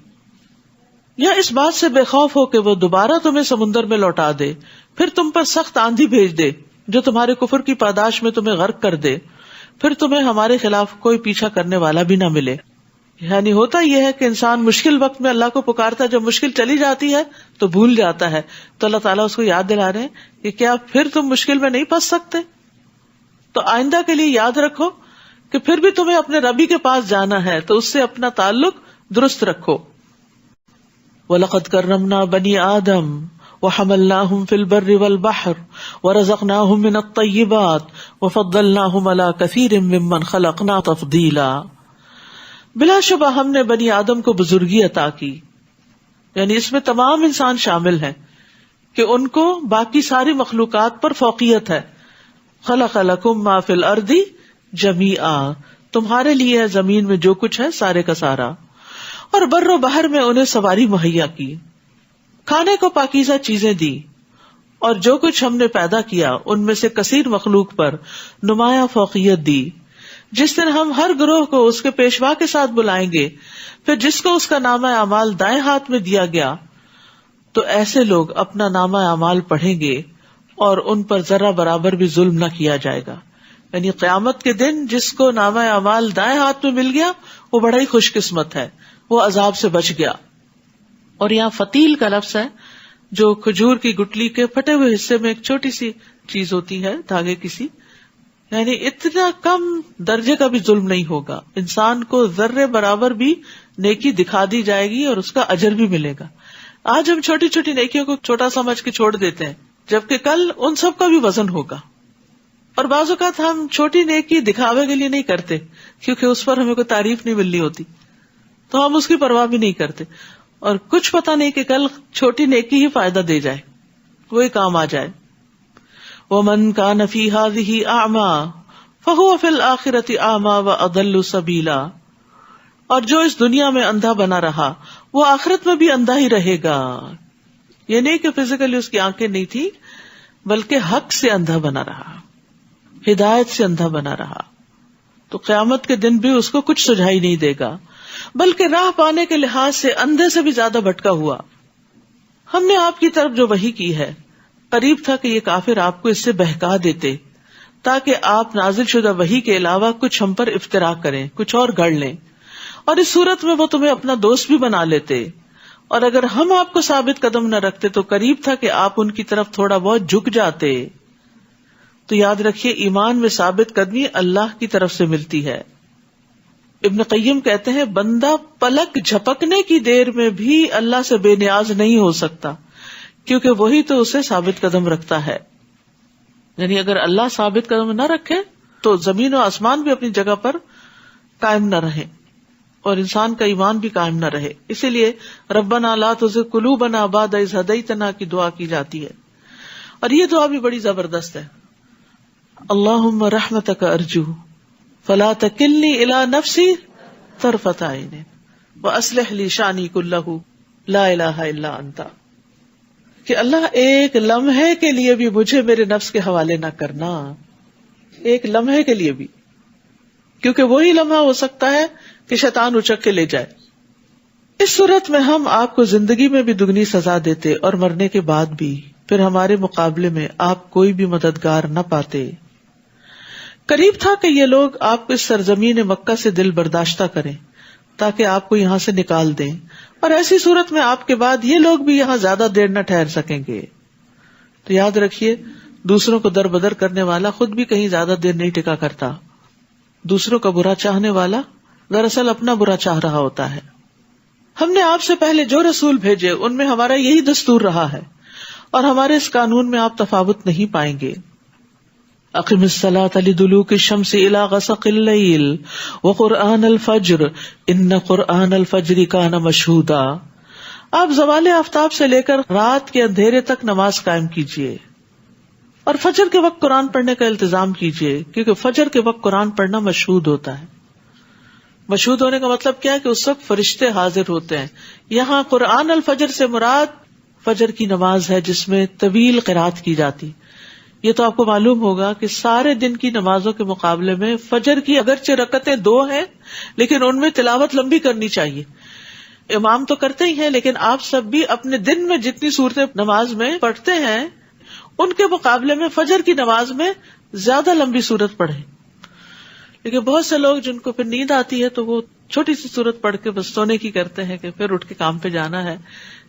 یا اس بات سے بے خوف ہو کہ وہ دوبارہ تمہیں سمندر میں لوٹا دے، پھر تم پر سخت آندھی بھیج دے جو تمہارے کفر کی پاداش میں تمہیں غرق کر دے، پھر تمہیں ہمارے خلاف کوئی پیچھا کرنے والا بھی نہ ملے۔ یعنی ہوتا یہ ہے کہ انسان مشکل وقت میں اللہ کو پکارتا ہے، جب مشکل چلی جاتی ہے تو بھول جاتا ہے، تو اللہ تعالیٰ اس کو یاد دلا رہے ہیں کہ کیا پھر تم مشکل میں نہیں پھنس سکتے؟ تو آئندہ کے لیے یاد رکھو کہ پھر بھی تمہیں اپنے ربی کے پاس جانا ہے، تو اس سے اپنا تعلق درست رکھو۔ وَلَقَدْ كَرَّمْنَا بَنِي آدَمَ وَحَمَلْنَاهُمْ فِي الْبَرِّ وَالْبَحْرِ وَرَزَقْنَاهُمْ مِنَ الطَّيِّبَاتِ وَفَضَّلْنَاهُمْ عَلَى كَثِيرٍ مِّمَّنْ خَلَقْنَا تَفْضِيلًا۔ بلا شبہ ہم نے بنی آدم کو بزرگی عطا کی، یعنی اس میں تمام انسان شامل ہیں کہ ان کو باقی ساری مخلوقات پر فوقیت ہے۔ خلق لکم ما فی الارض جمیعا، تمہارے لیے ہے زمین میں جو کچھ ہے سارے کا سارا، اور بر و بحر میں انہیں سواری مہیا کی، کھانے کو پاکیزہ چیزیں دی، اور جو کچھ ہم نے پیدا کیا ان میں سے کثیر مخلوق پر نمایاں فوقیت دی۔ جس دن ہم ہر گروہ کو اس کے پیشوا کے ساتھ بلائیں گے، پھر جس کو اس کا نامہ اعمال دائیں ہاتھ میں دیا گیا تو ایسے لوگ اپنا نامہ اعمال پڑھیں گے اور ان پر ذرہ برابر بھی ظلم نہ کیا جائے گا۔ یعنی قیامت کے دن جس کو نامہ اعمال دائیں ہاتھ میں مل گیا وہ بڑا ہی خوش قسمت ہے، وہ عذاب سے بچ گیا۔ اور یہاں فتیل کا لفظ ہے، جو کھجور کی گٹلی کے پھٹے ہوئے حصے میں ایک چھوٹی سی چیز ہوتی ہے، دھاگے کی سی، یعنی اتنا کم درجے کا بھی ظلم نہیں ہوگا، انسان کو ذرے برابر بھی نیکی دکھا دی جائے گی اور اس کا اجر بھی ملے گا۔ آج ہم چھوٹی چھوٹی نیکیوں کو چھوٹا سمجھ کے چھوڑ دیتے ہیں، جبکہ کل ان سب کا بھی وزن ہوگا۔ اور بعض اوقات ہم چھوٹی نیکی دکھاوے کے لیے نہیں کرتے، کیونکہ اس پر ہمیں کوئی تعریف نہیں ملنی ہوتی، تو ہم اس کی پرواہ بھی نہیں کرتے، اور کچھ پتا نہیں کہ کل چھوٹی نیکی ہی فائدہ دے جائے، وہی کام آ جائے۔ وَمَنْ كَانَ فِي هَذِهِ أَعْمَى فَهُوَ فِي الْآخِرَةِ أَعْمَى وَأَضَلُّ سَبِيلًا، اور جو اس دنیا میں اندھا بنا رہا وہ آخرت میں بھی اندھا ہی رہے گا۔ یہ نہیں کہ فزیکلی اس کی آنکھیں نہیں تھی، بلکہ حق سے اندھا بنا رہا، ہدایت سے اندھا بنا رہا، تو قیامت کے دن بھی اس کو کچھ سجھائی نہیں دے گا، بلکہ راہ پانے کے لحاظ سے اندھے سے بھی زیادہ بھٹکا ہوا۔ ہم نے آپ کی طرف جو وحی کی ہے، قریب تھا کہ یہ کافر آپ کو اس سے بہکا دیتے تاکہ آپ نازل شدہ وحی کے علاوہ کچھ ہم پر افترا کریں، کچھ اور گڑھ لیں، اور اس صورت میں وہ تمہیں اپنا دوست بھی بنا لیتے، اور اگر ہم آپ کو ثابت قدم نہ رکھتے تو قریب تھا کہ آپ ان کی طرف تھوڑا بہت جھک جاتے۔ تو یاد رکھیے، ایمان میں ثابت قدمی اللہ کی طرف سے ملتی ہے۔ ابن قیم کہتے ہیں، بندہ پلک جھپکنے کی دیر میں بھی اللہ سے بے نیاز نہیں ہو سکتا، کیونکہ وہی تو اسے ثابت قدم رکھتا ہے۔ یعنی اگر اللہ ثابت قدم نہ رکھے تو زمین و آسمان بھی اپنی جگہ پر قائم نہ رہے اور انسان کا ایمان بھی قائم نہ رہے۔ اسی لیے ربنا لا تزغ قلوبنا بعد اذ ہدیتنا کی دعا کی جاتی ہے، اور یہ دعا بھی بڑی زبردست ہے۔ اللہم رحمتک ارجو فلا تکلنی الی نفسی طرفۃ عین واصلح لی شانی کلہ لا الہ الا انت، کہ اللہ ایک لمحے کے لیے بھی مجھے میرے نفس کے حوالے نہ کرنا، ایک لمحے کے لیے بھی، کیونکہ وہی لمحہ ہو سکتا ہے کہ شیطان اچک کے لے جائے۔ اس صورت میں ہم آپ کو زندگی میں بھی دگنی سزا دیتے اور مرنے کے بعد بھی، پھر ہمارے مقابلے میں آپ کوئی بھی مددگار نہ پاتے۔ قریب تھا کہ یہ لوگ آپ کو اس سرزمین مکہ سے دل برداشتہ کریں تاکہ آپ کو یہاں سے نکال دیں، اور ایسی صورت میں آپ کے بعد یہ لوگ بھی یہاں زیادہ دیر نہ ٹھہر سکیں گے۔ تو یاد رکھیے، دوسروں کو در بدر کرنے والا خود بھی کہیں زیادہ دیر نہیں ٹکا کرتا۔ دوسروں کا برا چاہنے والا دراصل اپنا برا چاہ رہا ہوتا ہے۔ ہم نے آپ سے پہلے جو رسول بھیجے ان میں ہمارا یہی دستور رہا ہے، اور ہمارے اس قانون میں آپ تفاوت نہیں پائیں گے۔ اقم الصلاۃ لدلوک الشمس الی غسق اللیل وقرآن الفجر ان قرآن الفجر کان مشہودا، آپ زوال آفتاب سے لے کر رات کے اندھیرے تک نماز قائم کیجیے، اور فجر کے وقت قرآن پڑھنے کا التزام کیجیے، کیونکہ فجر کے وقت قرآن پڑھنا مشہود ہوتا ہے۔ مشہود ہونے کا مطلب کیا ہے کہ اس وقت فرشتے حاضر ہوتے ہیں. یہاں قرآن الفجر سے مراد فجر کی نماز ہے جس میں طویل قرات کی جاتی. یہ تو آپ کو معلوم ہوگا کہ سارے دن کی نمازوں کے مقابلے میں فجر کی اگرچہ رکعتیں 2 ہیں لیکن ان میں تلاوت لمبی کرنی چاہیے. امام تو کرتے ہی ہیں لیکن آپ سب بھی اپنے دن میں جتنی صورتیں نماز میں پڑھتے ہیں ان کے مقابلے میں فجر کی نماز میں زیادہ لمبی صورت پڑھیں. لیکن بہت سے لوگ جن کو پھر نیند آتی ہے تو وہ چھوٹی سی صورت پڑھ کے بس سونے کی کرتے ہیں کہ پھر اٹھ کے کام پہ جانا ہے.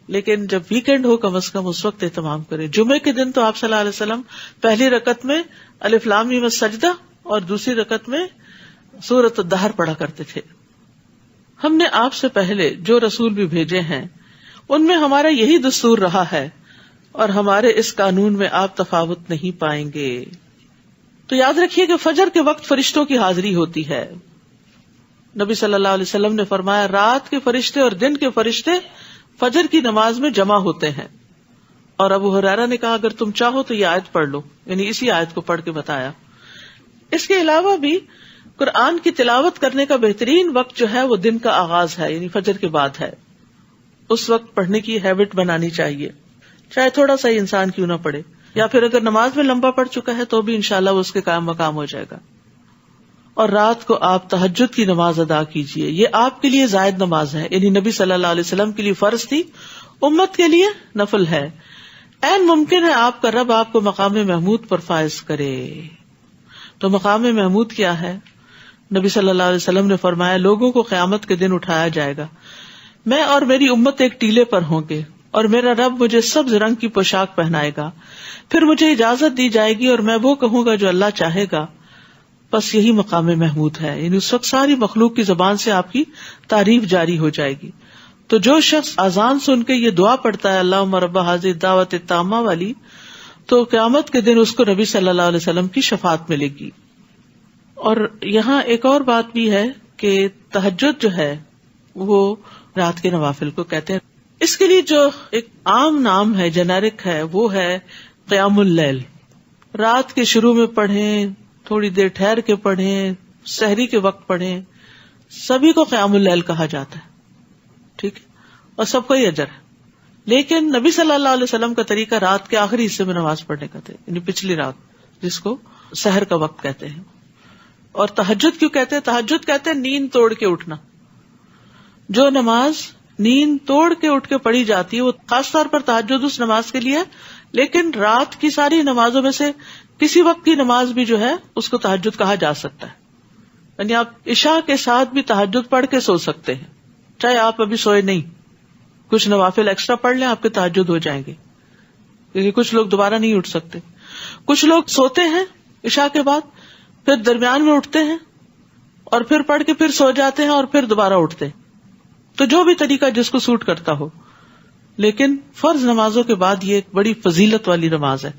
لیکن جب ویکینڈ ہو کم از کم اس وقت اہتمام کریں. جمعے کے دن تو آپ صلی اللہ علیہ وسلم پہلی رکعت میں الف لام میم السجدہ اور دوسری رکعت میں سورۃ الدہر پڑھا کرتے تھے. ہم نے آپ سے پہلے جو رسول بھی بھیجے ہیں ان میں ہمارا یہی دستور رہا ہے اور ہمارے اس قانون میں آپ تفاوت نہیں پائیں گے. تو یاد رکھیے کہ فجر کے وقت فرشتوں کی حاضری ہوتی ہے. نبی صلی اللہ علیہ وسلم نے فرمایا رات کے فرشتے اور دن کے فرشتے فجر کی نماز میں جمع ہوتے ہیں. اور ابو ہریرہ نے کہا اگر تم چاہو تو یہ آیت پڑھ لو، یعنی اسی آیت کو پڑھ کے بتایا. اس کے علاوہ بھی قرآن کی تلاوت کرنے کا بہترین وقت جو ہے وہ دن کا آغاز ہے، یعنی فجر کے بعد ہے. اس وقت پڑھنے کی ہیبٹ بنانی چاہیے، چاہے تھوڑا سا ہی انسان کیوں نہ پڑھے، یا پھر اگر نماز میں لمبا پڑھ چکا ہے تو بھی انشاءاللہ وہ اس کے قائم مقام ہو جائے گا. اور رات کو آپ تہجد کی نماز ادا کیجیے. یہ آپ کے لیے زائد نماز ہے، یعنی نبی صلی اللہ علیہ وسلم کے لیے فرض تھی، امت کے لیے نفل ہے. عین ممکن ہے آپ کا رب آپ کو مقام محمود پر فائز کرے. تو مقام محمود کیا ہے؟ نبی صلی اللہ علیہ وسلم نے فرمایا لوگوں کو قیامت کے دن اٹھایا جائے گا، میں اور میری امت ایک ٹیلے پر ہوں گے اور میرا رب مجھے سبز رنگ کی پوشاک پہنائے گا. پھر مجھے اجازت دی جائے گی اور میں وہ کہوں گا جو اللہ چاہے گا. بس یہی مقام محمود ہے، یعنی اس وقت ساری مخلوق کی زبان سے آپ کی تعریف جاری ہو جائے گی. تو جو شخص اذان سن کے یہ دعا پڑھتا ہے اللہم رب ھذہ الدعوۃ التامہ والی، تو قیامت کے دن اس کو نبی صلی اللہ علیہ وسلم کی شفاعت ملے گی. اور یہاں ایک اور بات بھی ہے کہ تہجد جو ہے وہ رات کے نوافل کو کہتے ہیں. اس کے لیے جو ایک عام نام ہے، جنیرک ہے، وہ ہے قیام اللیل. رات کے شروع میں پڑھیں، تھوڑی دیر ٹھہر کے پڑھیں، سحری کے وقت پڑھیں، سبھی کو قیام اللیل کہا جاتا ہے. ٹھیک ہے، اور سب کو ہی اجر ہے. لیکن نبی صلی اللہ علیہ وسلم کا طریقہ رات کے آخری حصے میں نماز پڑھنے کا تھا، یعنی پچھلی رات، جس کو سحر کا وقت کہتے ہیں. اور تہجد کیوں کہتے ہیں؟ تہجد کہتے ہیں نیند توڑ کے اٹھنا. جو نماز نیند توڑ کے اٹھ کے پڑھی جاتی ہے وہ خاص طور پر تہجد اس نماز کے لیے ہے، لیکن رات کی ساری نمازوں میں سے کسی وقت کی نماز بھی جو ہے اس کو تہجد کہا جا سکتا ہے. یعنی آپ عشاء کے ساتھ بھی تہجد پڑھ کے سو سکتے ہیں، چاہے آپ ابھی سوئے نہیں. کچھ نوافل ایکسٹرا پڑھ لیں، آپ کے تہجد ہو جائیں گے، کیونکہ کچھ لوگ دوبارہ نہیں اٹھ سکتے. کچھ لوگ سوتے ہیں عشاء کے بعد، پھر درمیان میں اٹھتے ہیں اور پھر پڑھ کے پھر سو جاتے ہیں اور پھر دوبارہ اٹھتے ہیں. تو جو بھی طریقہ جس کو سوٹ کرتا ہو، لیکن فرض نمازوں کے بعد یہ ایک بڑی فضیلت والی نماز ہے،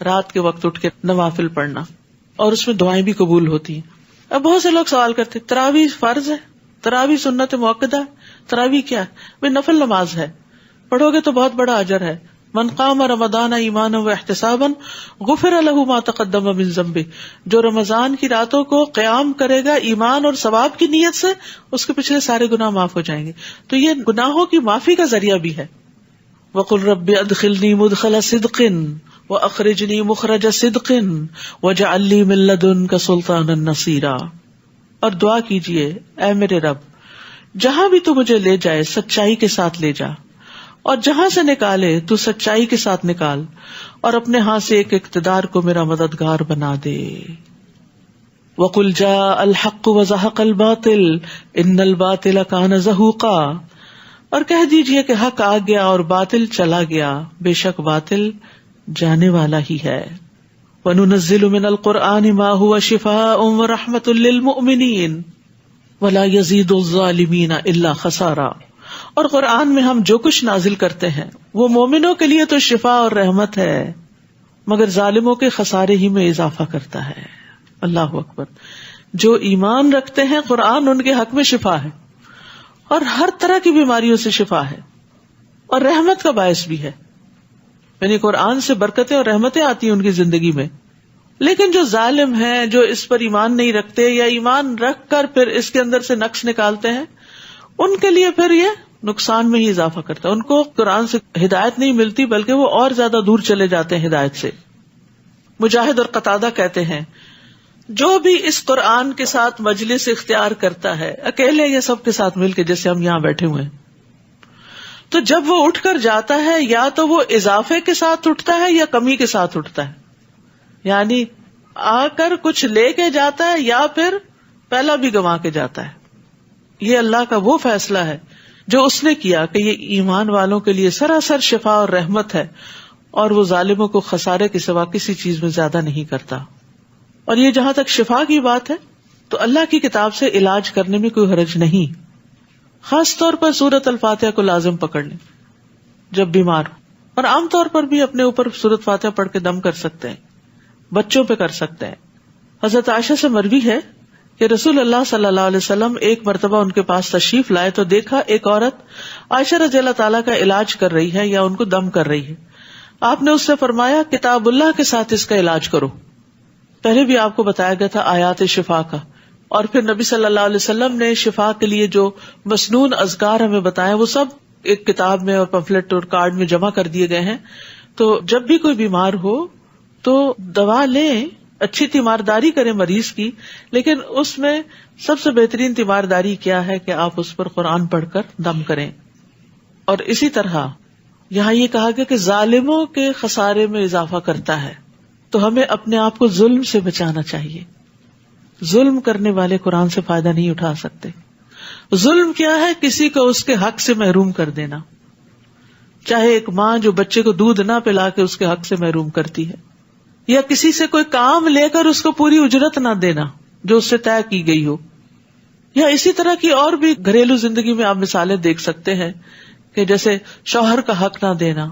رات کے وقت اٹھ کے نوافل پڑھنا، اور اس میں دعائیں بھی قبول ہوتی ہیں. اب بہت سے لوگ سوال کرتے تراویح فرض ہے، تراویح سنت مؤکدہ ہے، تراویح کیا ہے؟ بھئی نفل نماز ہے، پڑھو گے تو بہت بڑا اجر ہے. من قام رمضان ایمانا واحتسابا غفر له ما تقدم من ذنبه، جو رمضان کی راتوں کو قیام کرے گا ایمان اور ثواب کی نیت سے، اس کے پچھلے سارے گناہ معاف ہو جائیں گے. تو یہ گناہوں کی معافی کا ذریعہ بھی ہے. وقل رب ادخلنی مدخل صدق واخرجنی مخرج صدق واجعل لی من لدنک سلطانا نصیرا. اور دعا کیجئے اے میرے رب جہاں بھی تو مجھے لے جائے سچائی کے ساتھ لے جا، اور جہاں سے نکالے تو سچائی کے ساتھ نکال، اور اپنے ہاں سے ایک اقتدار کو میرا مددگار بنا دے. وَقُلْ جَاءَ الْحَقُّ وَزَهَقَ الْبَاطِلُ إِنَّ الْبَاطِلَ كَانَ زَهُوقًا، اور کہہ دیجئے کہ حق آ گیا اور باطل چلا گیا، بے شک باطل جانے والا ہی ہے. وَنُنَزِّلُ مِنَ الْقُرْآنِ مَا هُوَ شِفَاءٌ وَرَحْمَةٌ لِّلْمُؤْمِنِينَ وَلَا يَزِيدُ الظَّالِمِينَ إِلَّا خَسَارًا. اور قرآن میں ہم جو کچھ نازل کرتے ہیں وہ مومنوں کے لیے تو شفا اور رحمت ہے، مگر ظالموں کے خسارے ہی میں اضافہ کرتا ہے. اللہ اکبر. جو ایمان رکھتے ہیں قرآن ان کے حق میں شفا ہے، اور ہر طرح کی بیماریوں سے شفا ہے، اور رحمت کا باعث بھی ہے. یعنی قرآن سے برکتیں اور رحمتیں آتی ہیں ان کی زندگی میں. لیکن جو ظالم ہیں، جو اس پر ایمان نہیں رکھتے یا ایمان رکھ کر پھر اس کے اندر سے نقص نکالتے ہیں، ان کے لیے پھر یہ نقصان میں ہی اضافہ کرتا ہے. ان کو قرآن سے ہدایت نہیں ملتی بلکہ وہ اور زیادہ دور چلے جاتے ہیں ہدایت سے. مجاہد اور قتادہ کہتے ہیں جو بھی اس قرآن کے ساتھ مجلس اختیار کرتا ہے، اکیلے یا سب کے ساتھ مل کے، جیسے ہم یہاں بیٹھے ہوئے ہیں، تو جب وہ اٹھ کر جاتا ہے یا تو وہ اضافے کے ساتھ اٹھتا ہے یا کمی کے ساتھ اٹھتا ہے، یعنی آ کر کچھ لے کے جاتا ہے یا پھر پہلا بھی گنوا کے جاتا ہے. یہ اللہ کا وہ فیصلہ ہے جو اس نے کیا کہ یہ ایمان والوں کے لیے سراسر شفا اور رحمت ہے، اور وہ ظالموں کو خسارے کے سوا کسی چیز میں زیادہ نہیں کرتا. اور یہ جہاں تک شفا کی بات ہے تو اللہ کی کتاب سے علاج کرنے میں کوئی حرج نہیں. خاص طور پر سورۃ الفاتحہ کو لازم پکڑ لیں جب بیمار ہو، اور عام طور پر بھی اپنے اوپر سورۃ فاتحہ پڑھ کے دم کر سکتے ہیں، بچوں پہ کر سکتے ہیں. حضرت عائشہ سے مروی ہے کہ رسول اللہ صلی اللہ علیہ وسلم ایک مرتبہ ان کے پاس تشریف لائے تو دیکھا ایک عورت عائشہ رضی اللہ تعالیٰ کا علاج کر رہی ہے یا ان کو دم کر رہی ہے. آپ نے اس سے فرمایا کتاب اللہ کے ساتھ اس کا علاج کرو. پہلے بھی آپ کو بتایا گیا تھا آیات شفا کا، اور پھر نبی صلی اللہ علیہ وسلم نے شفا کے لیے جو مسنون اذکار ہمیں بتایا وہ سب ایک کتاب میں اور پمفلٹ اور کارڈ میں جمع کر دیے گئے ہیں. تو جب بھی کوئی بیمار ہو تو دوا لیں، اچھی تیمارداری کریں مریض کی، لیکن اس میں سب سے بہترین تیمارداری کیا ہے کہ آپ اس پر قرآن پڑھ کر دم کریں. اور اسی طرح یہاں یہ کہا گیا کہ ظالموں کے خسارے میں اضافہ کرتا ہے، تو ہمیں اپنے آپ کو ظلم سے بچانا چاہیے. ظلم کرنے والے قرآن سے فائدہ نہیں اٹھا سکتے. ظلم کیا ہے؟ کسی کو اس کے حق سے محروم کر دینا، چاہے ایک ماں جو بچے کو دودھ نہ پلا کے اس کے حق سے محروم کرتی ہے، یا کسی سے کوئی کام لے کر اس کو پوری اجرت نہ دینا جو اس سے طے کی گئی ہو، یا اسی طرح کی اور بھی گھریلو زندگی میں آپ مثالیں دیکھ سکتے ہیں کہ جیسے شوہر کا حق نہ دینا،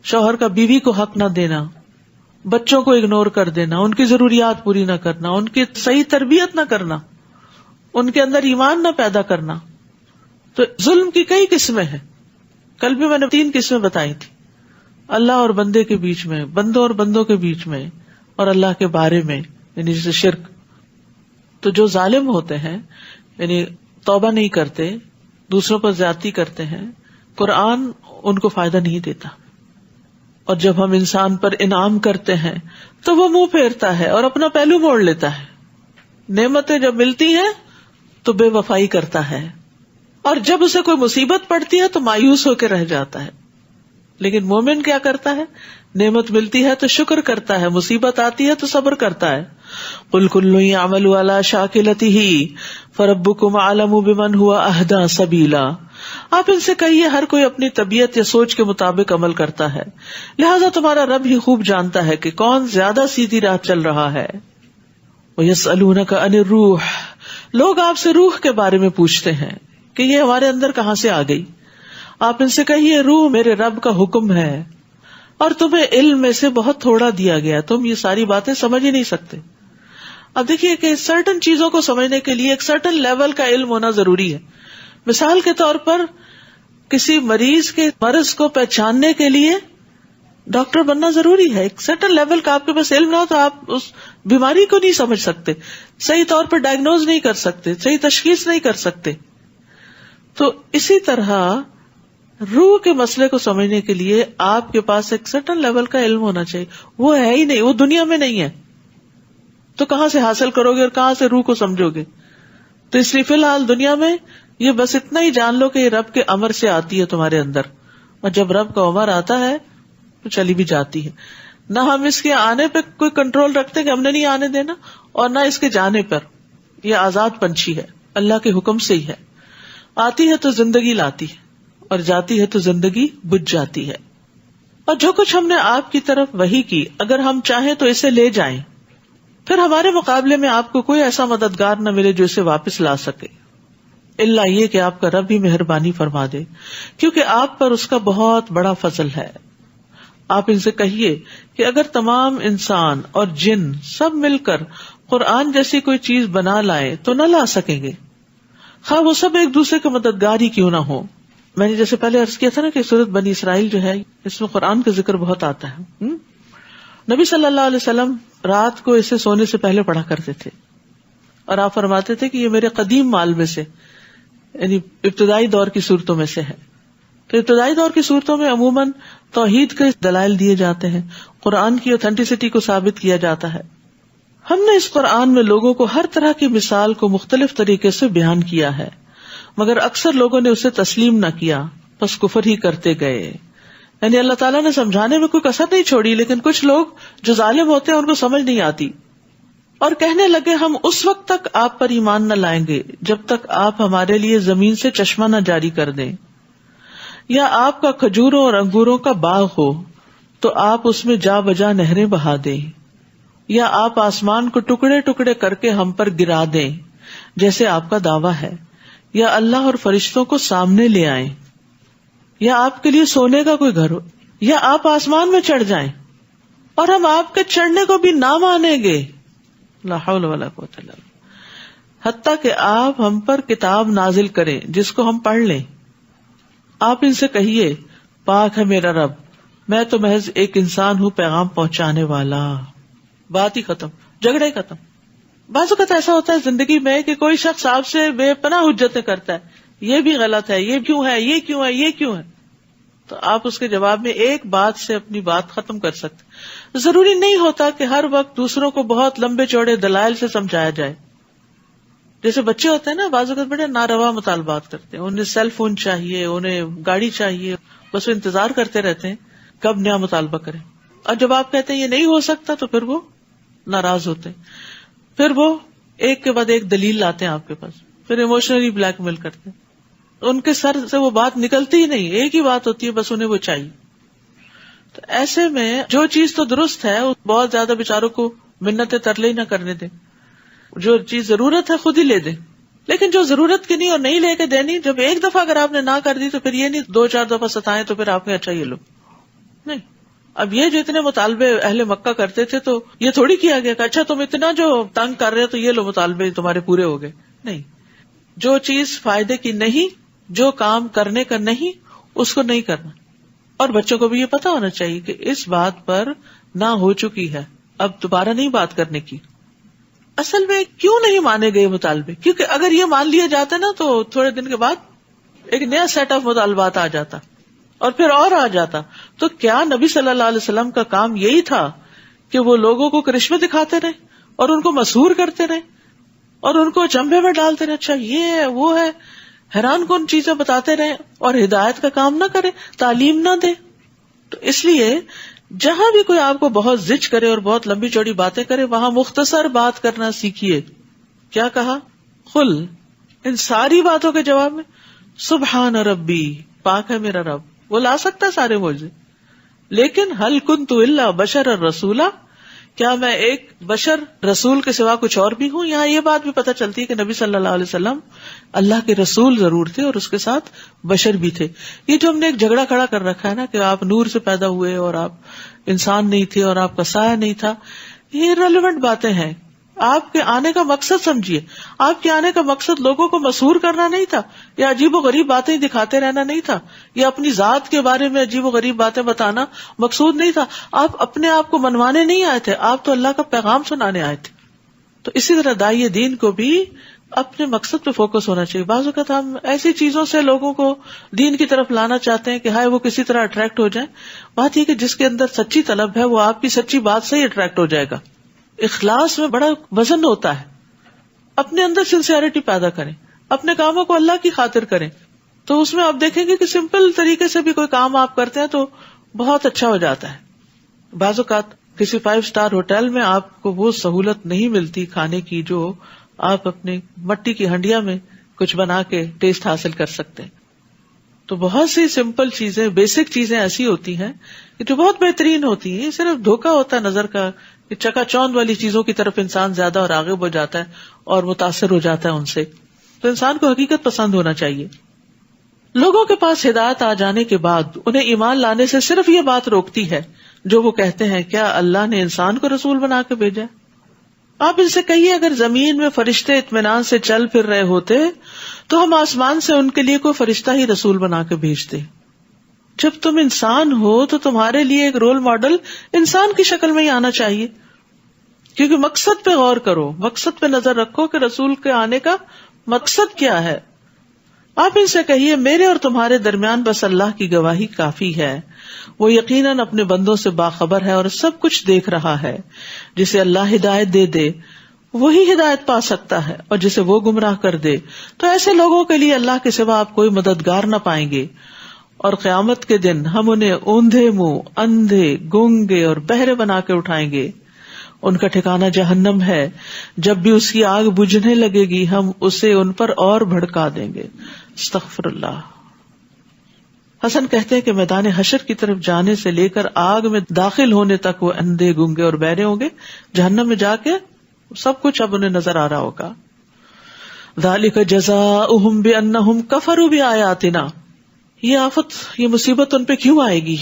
شوہر کا بیوی کو حق نہ دینا، بچوں کو اگنور کر دینا، ان کی ضروریات پوری نہ کرنا، ان کی صحیح تربیت نہ کرنا، ان کے اندر ایمان نہ پیدا کرنا. تو ظلم کی کئی قسمیں ہیں. کل بھی میں نے 3 قسمیں بتائی تھی، اللہ اور بندے کے بیچ میں، بندوں اور بندوں کے بیچ میں، اور اللہ کے بارے میں، یعنی جیسے شرک. تو جو ظالم ہوتے ہیں، یعنی توبہ نہیں کرتے، دوسروں پر زیادتی کرتے ہیں، قرآن ان کو فائدہ نہیں دیتا. اور جب ہم انسان پر انعام کرتے ہیں تو وہ منہ پھیرتا ہے اور اپنا پہلو موڑ لیتا ہے. نعمتیں جب ملتی ہیں تو بے وفائی کرتا ہے، اور جب اسے کوئی مصیبت پڑتی ہے تو مایوس ہو کے رہ جاتا ہے. لیکن مومن کیا کرتا ہے؟ نعمت ملتی ہے تو شکر کرتا ہے، مصیبت آتی ہے تو صبر کرتا ہے. قل کل یعمل علی شاکلتہ فربکم اعلم بمن هو اہدی سبیلا. آپ ان سے کہیے ہر کوئی اپنی طبیعت یا سوچ کے مطابق عمل کرتا ہے، لہذا تمہارا رب ہی خوب جانتا ہے کہ کون زیادہ سیدھی راہ چل رہا ہے. وَيَسْأَلُونَكَ عَنِ الرُّوحِ. لوگ آپ سے روح کے بارے میں پوچھتے ہیں کہ یہ ہمارے اندر کہاں سے آ گئی. آپ ان سے کہیے روح میرے رب کا حکم ہے، اور تمہیں علم میں سے بہت تھوڑا دیا گیا، تم یہ ساری باتیں سمجھ ہی نہیں سکتے. اب دیکھیے کہ سرٹن چیزوں کو سمجھنے کے لیے ایک سرٹن لیول کا علم ہونا ضروری ہے. مثال کے طور پر کسی مریض کے مرض کو پہچاننے کے لیے ڈاکٹر بننا ضروری ہے. ایک سرٹن لیول کا آپ کے پاس علم نہ ہو تو آپ اس بیماری کو نہیں سمجھ سکتے، صحیح طور پر ڈائگنوز نہیں کر سکتے، صحیح تشخیص نہیں کر سکتے. تو اسی طرح روح کے مسئلے کو سمجھنے کے لیے آپ کے پاس ایک سرٹن لیول کا علم ہونا چاہیے. وہ ہے ہی نہیں، وہ دنیا میں نہیں ہے، تو کہاں سے حاصل کرو گے اور کہاں سے روح کو سمجھو گے؟ تو اس لیے فی الحال دنیا میں یہ بس اتنا ہی جان لو کہ یہ رب کے امر سے آتی ہے تمہارے اندر، اور جب رب کا امر آتا ہے تو چلی بھی جاتی ہے. نہ ہم اس کے آنے پہ کوئی کنٹرول رکھتے کہ ہم نے نہیں آنے دینا، اور نہ اس کے جانے پر. یہ آزاد پنچھی ہے، اللہ کے حکم سے ہی ہے. آتی ہے تو زندگی لاتی ہے، اور جاتی ہے تو زندگی بجھ جاتی ہے. اور جو کچھ ہم نے آپ کی طرف وحی کی، اگر ہم چاہیں تو اسے لے جائیں، پھر ہمارے مقابلے میں آپ کو کوئی ایسا مددگار نہ ملے جو اسے واپس لا سکے، الا یہ کہ آپ کا رب ہی مہربانی فرما دے، کیونکہ آپ پر اس کا بہت بڑا فضل ہے. آپ ان سے کہیے کہ اگر تمام انسان اور جن سب مل کر قرآن جیسی کوئی چیز بنا لائیں تو نہ لا سکیں گے، خواہ وہ سب ایک دوسرے کے مددگار ہی کیوں نہ ہو. میں نے جیسے پہلے عرض کیا تھا نا کہ سورۃ بنی اسرائیل جو ہے اس میں قرآن کا ذکر بہت آتا ہے. نبی صلی اللہ علیہ وسلم رات کو اسے سونے سے پہلے پڑھا کرتے تھے، اور آپ فرماتے تھے کہ یہ میرے قدیم مال میں سے، یعنی ابتدائی دور کی صورتوں میں سے ہے. تو ابتدائی دور کی صورتوں میں عموماً توحید کے دلائل دیے جاتے ہیں، قرآن کی اوتھینٹسٹی کو ثابت کیا جاتا ہے. ہم نے اس قرآن میں لوگوں کو ہر طرح کی مثال کو مختلف طریقے سے بیان کیا ہے، مگر اکثر لوگوں نے اسے تسلیم نہ کیا، بس کفر ہی کرتے گئے. یعنی اللہ تعالیٰ نے سمجھانے میں کوئی کسر نہیں چھوڑی، لیکن کچھ لوگ جو ظالم ہوتے ہیں ان کو سمجھ نہیں آتی، اور کہنے لگے ہم اس وقت تک آپ پر ایمان نہ لائیں گے جب تک آپ ہمارے لیے زمین سے چشمہ نہ جاری کر دیں، یا آپ کا کھجوروں اور انگوروں کا باغ ہو تو آپ اس میں جا بجا نہریں بہا دیں، یا آپ آسمان کو ٹکڑے ٹکڑے کر کے ہم پر گرا دیں جیسے آپ کا دعویٰ ہے، یا اللہ اور فرشتوں کو سامنے لے آئیں، یا آپ کے لیے سونے کا کوئی گھر ہو، یا آپ آسمان میں چڑھ جائیں اور ہم آپ کے چڑھنے کو بھی نہ مانیں گے. لا حول ولا قوت الا باللہ. حتیٰ کہ آپ ہم پر کتاب نازل کریں جس کو ہم پڑھ لیں. آپ ان سے کہیے پاک ہے میرا رب، میں تو محض ایک انسان ہوں پیغام پہنچانے والا. بات ہی ختم، جھگڑے ختم. بعض اوقات ایسا ہوتا ہے زندگی میں کہ کوئی شخص آپ سے بے پناہ حجتیں کرتا ہے، یہ بھی غلط ہے، یہ کیوں ہے، یہ کیوں ہے، یہ کیوں ہے، تو آپ اس کے جواب میں ایک بات سے اپنی بات ختم کر سکتے. ضروری نہیں ہوتا کہ ہر وقت دوسروں کو بہت لمبے چوڑے دلائل سے سمجھایا جائے. جیسے بچے ہوتے ہیں نا، بعض اوقات بڑے ناروا مطالبات کرتے ہیں، انہیں سیل فون چاہیے، انہیں گاڑی چاہیے، بس وہ انتظار کرتے رہتے ہیں کب نیا مطالبہ کریں. اور جب آپ کہتے ہیں یہ نہیں ہو سکتا تو پھر وہ ناراض ہوتے ہیں، پھر وہ ایک کے بعد ایک دلیل لاتے ہیں آپ کے پاس، پھر ایموشنلی بلیک میل کرتے ہیں. ان کے سر سے وہ بات نکلتی ہی نہیں، ایک ہی بات ہوتی ہے، بس انہیں وہ چاہیے. تو ایسے میں جو چیز تو درست ہے بہت زیادہ بیچاروں کو منتیں ترلے ہی نہ کرنے دیں. جو چیز ضرورت ہے خود ہی لے دیں، لیکن جو ضرورت کی نہیں اور نہیں لے کے دینی، جب ایک دفعہ اگر آپ نے نہ کر دی تو پھر یہ نہیں 2-4 دفعہ ستائیں تو پھر آپ نے اچھا یہ لو نہیں. اب یہ جو اتنے مطالبے اہل مکہ کرتے تھے تو یہ تھوڑی کیا گیا کہ اچھا تم اتنا جو تنگ کر رہے ہو تو یہ لو مطالبے تمہارے پورے ہو گئے. نہیں، جو چیز فائدے کی نہیں، جو کام کرنے کا نہیں، اس کو نہیں کرنا. اور بچوں کو بھی یہ پتا ہونا چاہیے کہ اس بات پر نہ ہو چکی ہے، اب دوبارہ نہیں بات کرنے کی. اصل میں کیوں نہیں مانے گئے مطالبے؟ کیونکہ اگر یہ مان لیا جاتا نا تو تھوڑے دن کے بعد ایک نیا سیٹ آف مطالبات آ جاتا اور پھر اور آ جاتا. تو کیا نبی صلی اللہ علیہ وسلم کا کام یہی تھا کہ وہ لوگوں کو کرشمے دکھاتے رہے اور ان کو مسحور کرتے رہے اور ان کو چمبے میں ڈالتے رہے، اچھا یہ ہے وہ ہے، حیران کن چیزیں بتاتے رہے اور ہدایت کا کام نہ کرے، تعلیم نہ دے؟ تو اس لیے جہاں بھی کوئی آپ کو بہت زج کرے اور بہت لمبی چوڑی باتیں کرے، وہاں مختصر بات کرنا سیکھیے. کیا کہا؟ قل، ان ساری باتوں کے جواب میں سبحان ربی، پاک ہے میرا رب. وہ لا سکتا ہے سارے معجزے، لیکن هل كنت الا بشرا رسولا، کیا میں ایک بشر رسول کے سوا کچھ اور بھی ہوں؟ یہاں یہ بات بھی پتہ چلتی ہے کہ نبی صلی اللہ علیہ وسلم اللہ کے رسول ضرور تھے اور اس کے ساتھ بشر بھی تھے. یہ جو ہم نے ایک جھگڑا کھڑا کر رکھا ہے نا کہ آپ نور سے پیدا ہوئے اور آپ انسان نہیں تھے اور آپ کا سایہ نہیں تھا، یہ ریلیونٹ باتیں ہیں. آپ کے آنے کا مقصد سمجھیے. آپ کے آنے کا مقصد لوگوں کو مسحور کرنا نہیں تھا، یا عجیب و غریب باتیں دکھاتے رہنا نہیں تھا، یا اپنی ذات کے بارے میں عجیب و غریب باتیں بتانا مقصود نہیں تھا. آپ اپنے آپ کو منوانے نہیں آئے تھے، آپ تو اللہ کا پیغام سنانے آئے تھے. تو اسی طرح داعی دین کو بھی اپنے مقصد پہ فوکس ہونا چاہیے. بعض اوقات ہم ایسی چیزوں سے لوگوں کو دین کی طرف لانا چاہتے ہیں کہ ہائے وہ کسی طرح اٹریکٹ ہو جائیں. بات یہ کہ جس کے اندر سچی طلب ہے وہ آپ کی سچی بات سے ہی اٹریکٹ ہو جائے گا. اخلاص میں بڑا وزن ہوتا ہے. اپنے اندر سنسیئرٹی پیدا کریں، اپنے کاموں کو اللہ کی خاطر کریں، تو اس میں آپ دیکھیں گے کہ سمپل طریقے سے بھی کوئی کام آپ کرتے ہیں تو بہت اچھا ہو جاتا ہے. بعض اوقات کسی 5 اسٹار ہوٹل میں آپ کو وہ سہولت نہیں ملتی کھانے کی جو آپ اپنے مٹی کی ہنڈیا میں کچھ بنا کے ٹیسٹ حاصل کر سکتے ہیں. تو بہت سی سمپل چیزیں، بیسک چیزیں ایسی ہوتی ہیں کہ جو بہت بہترین ہوتی ہیں. صرف دھوکا ہوتا ہے نظر کا کہ چکا چوند والی چیزوں کی طرف انسان زیادہ اور راغب ہو جاتا ہے اور متاثر ہو جاتا ہے ان سے. تو انسان کو حقیقت پسند ہونا چاہیے. لوگوں کے پاس ہدایت آ جانے کے بعد انہیں ایمان لانے سے صرف یہ بات روکتی ہے جو وہ کہتے ہیں کیا اللہ نے انسان کو رسول بنا کے بھیجا؟ آپ ان سے کہیے اگر زمین میں فرشتے اطمینان سے چل پھر رہے ہوتے تو ہم آسمان سے ان کے لیے کوئی فرشتہ ہی رسول بنا کے بھیجتے. جب تم انسان ہو تو تمہارے لیے ایک رول ماڈل انسان کی شکل میں ہی آنا چاہیے. کیونکہ مقصد پہ غور کرو، مقصد پہ نظر رکھو کہ رسول کے آنے کا مقصد کیا ہے. آپ ان سے کہیے میرے اور تمہارے درمیان بس اللہ کی گواہی کافی ہے، وہ یقیناً اپنے بندوں سے باخبر ہے اور سب کچھ دیکھ رہا ہے. جسے اللہ ہدایت دے دے وہی ہدایت پا سکتا ہے، اور جسے وہ گمراہ کر دے تو ایسے لوگوں کے لیے اللہ کے سوا آپ کوئی مددگار نہ پائیں گے. اور قیامت کے دن ہم انہیں اوندھے منہ، اندھے، گونگے اور بہرے بنا کے اٹھائیں گے. ان کا ٹھکانہ جہنم ہے، جب بھی اس کی آگ بجھنے لگے گی ہم اسے ان پر اور بھڑکا دیں گے. استغفر اللہ. حسن کہتے ہیں کہ میدان حشر کی طرف جانے سے لے کر آگ میں داخل ہونے تک وہ اندھے، گونگے اور بہرے ہوں گے. جہنم میں جا کے سب کچھ اب انہیں نظر آ رہا ہوگا. ذالک جزاؤہم بانہم کفروا بآیاتنا. یہ آفت، یہ مصیبت ان پہ کیوں آئے گی؟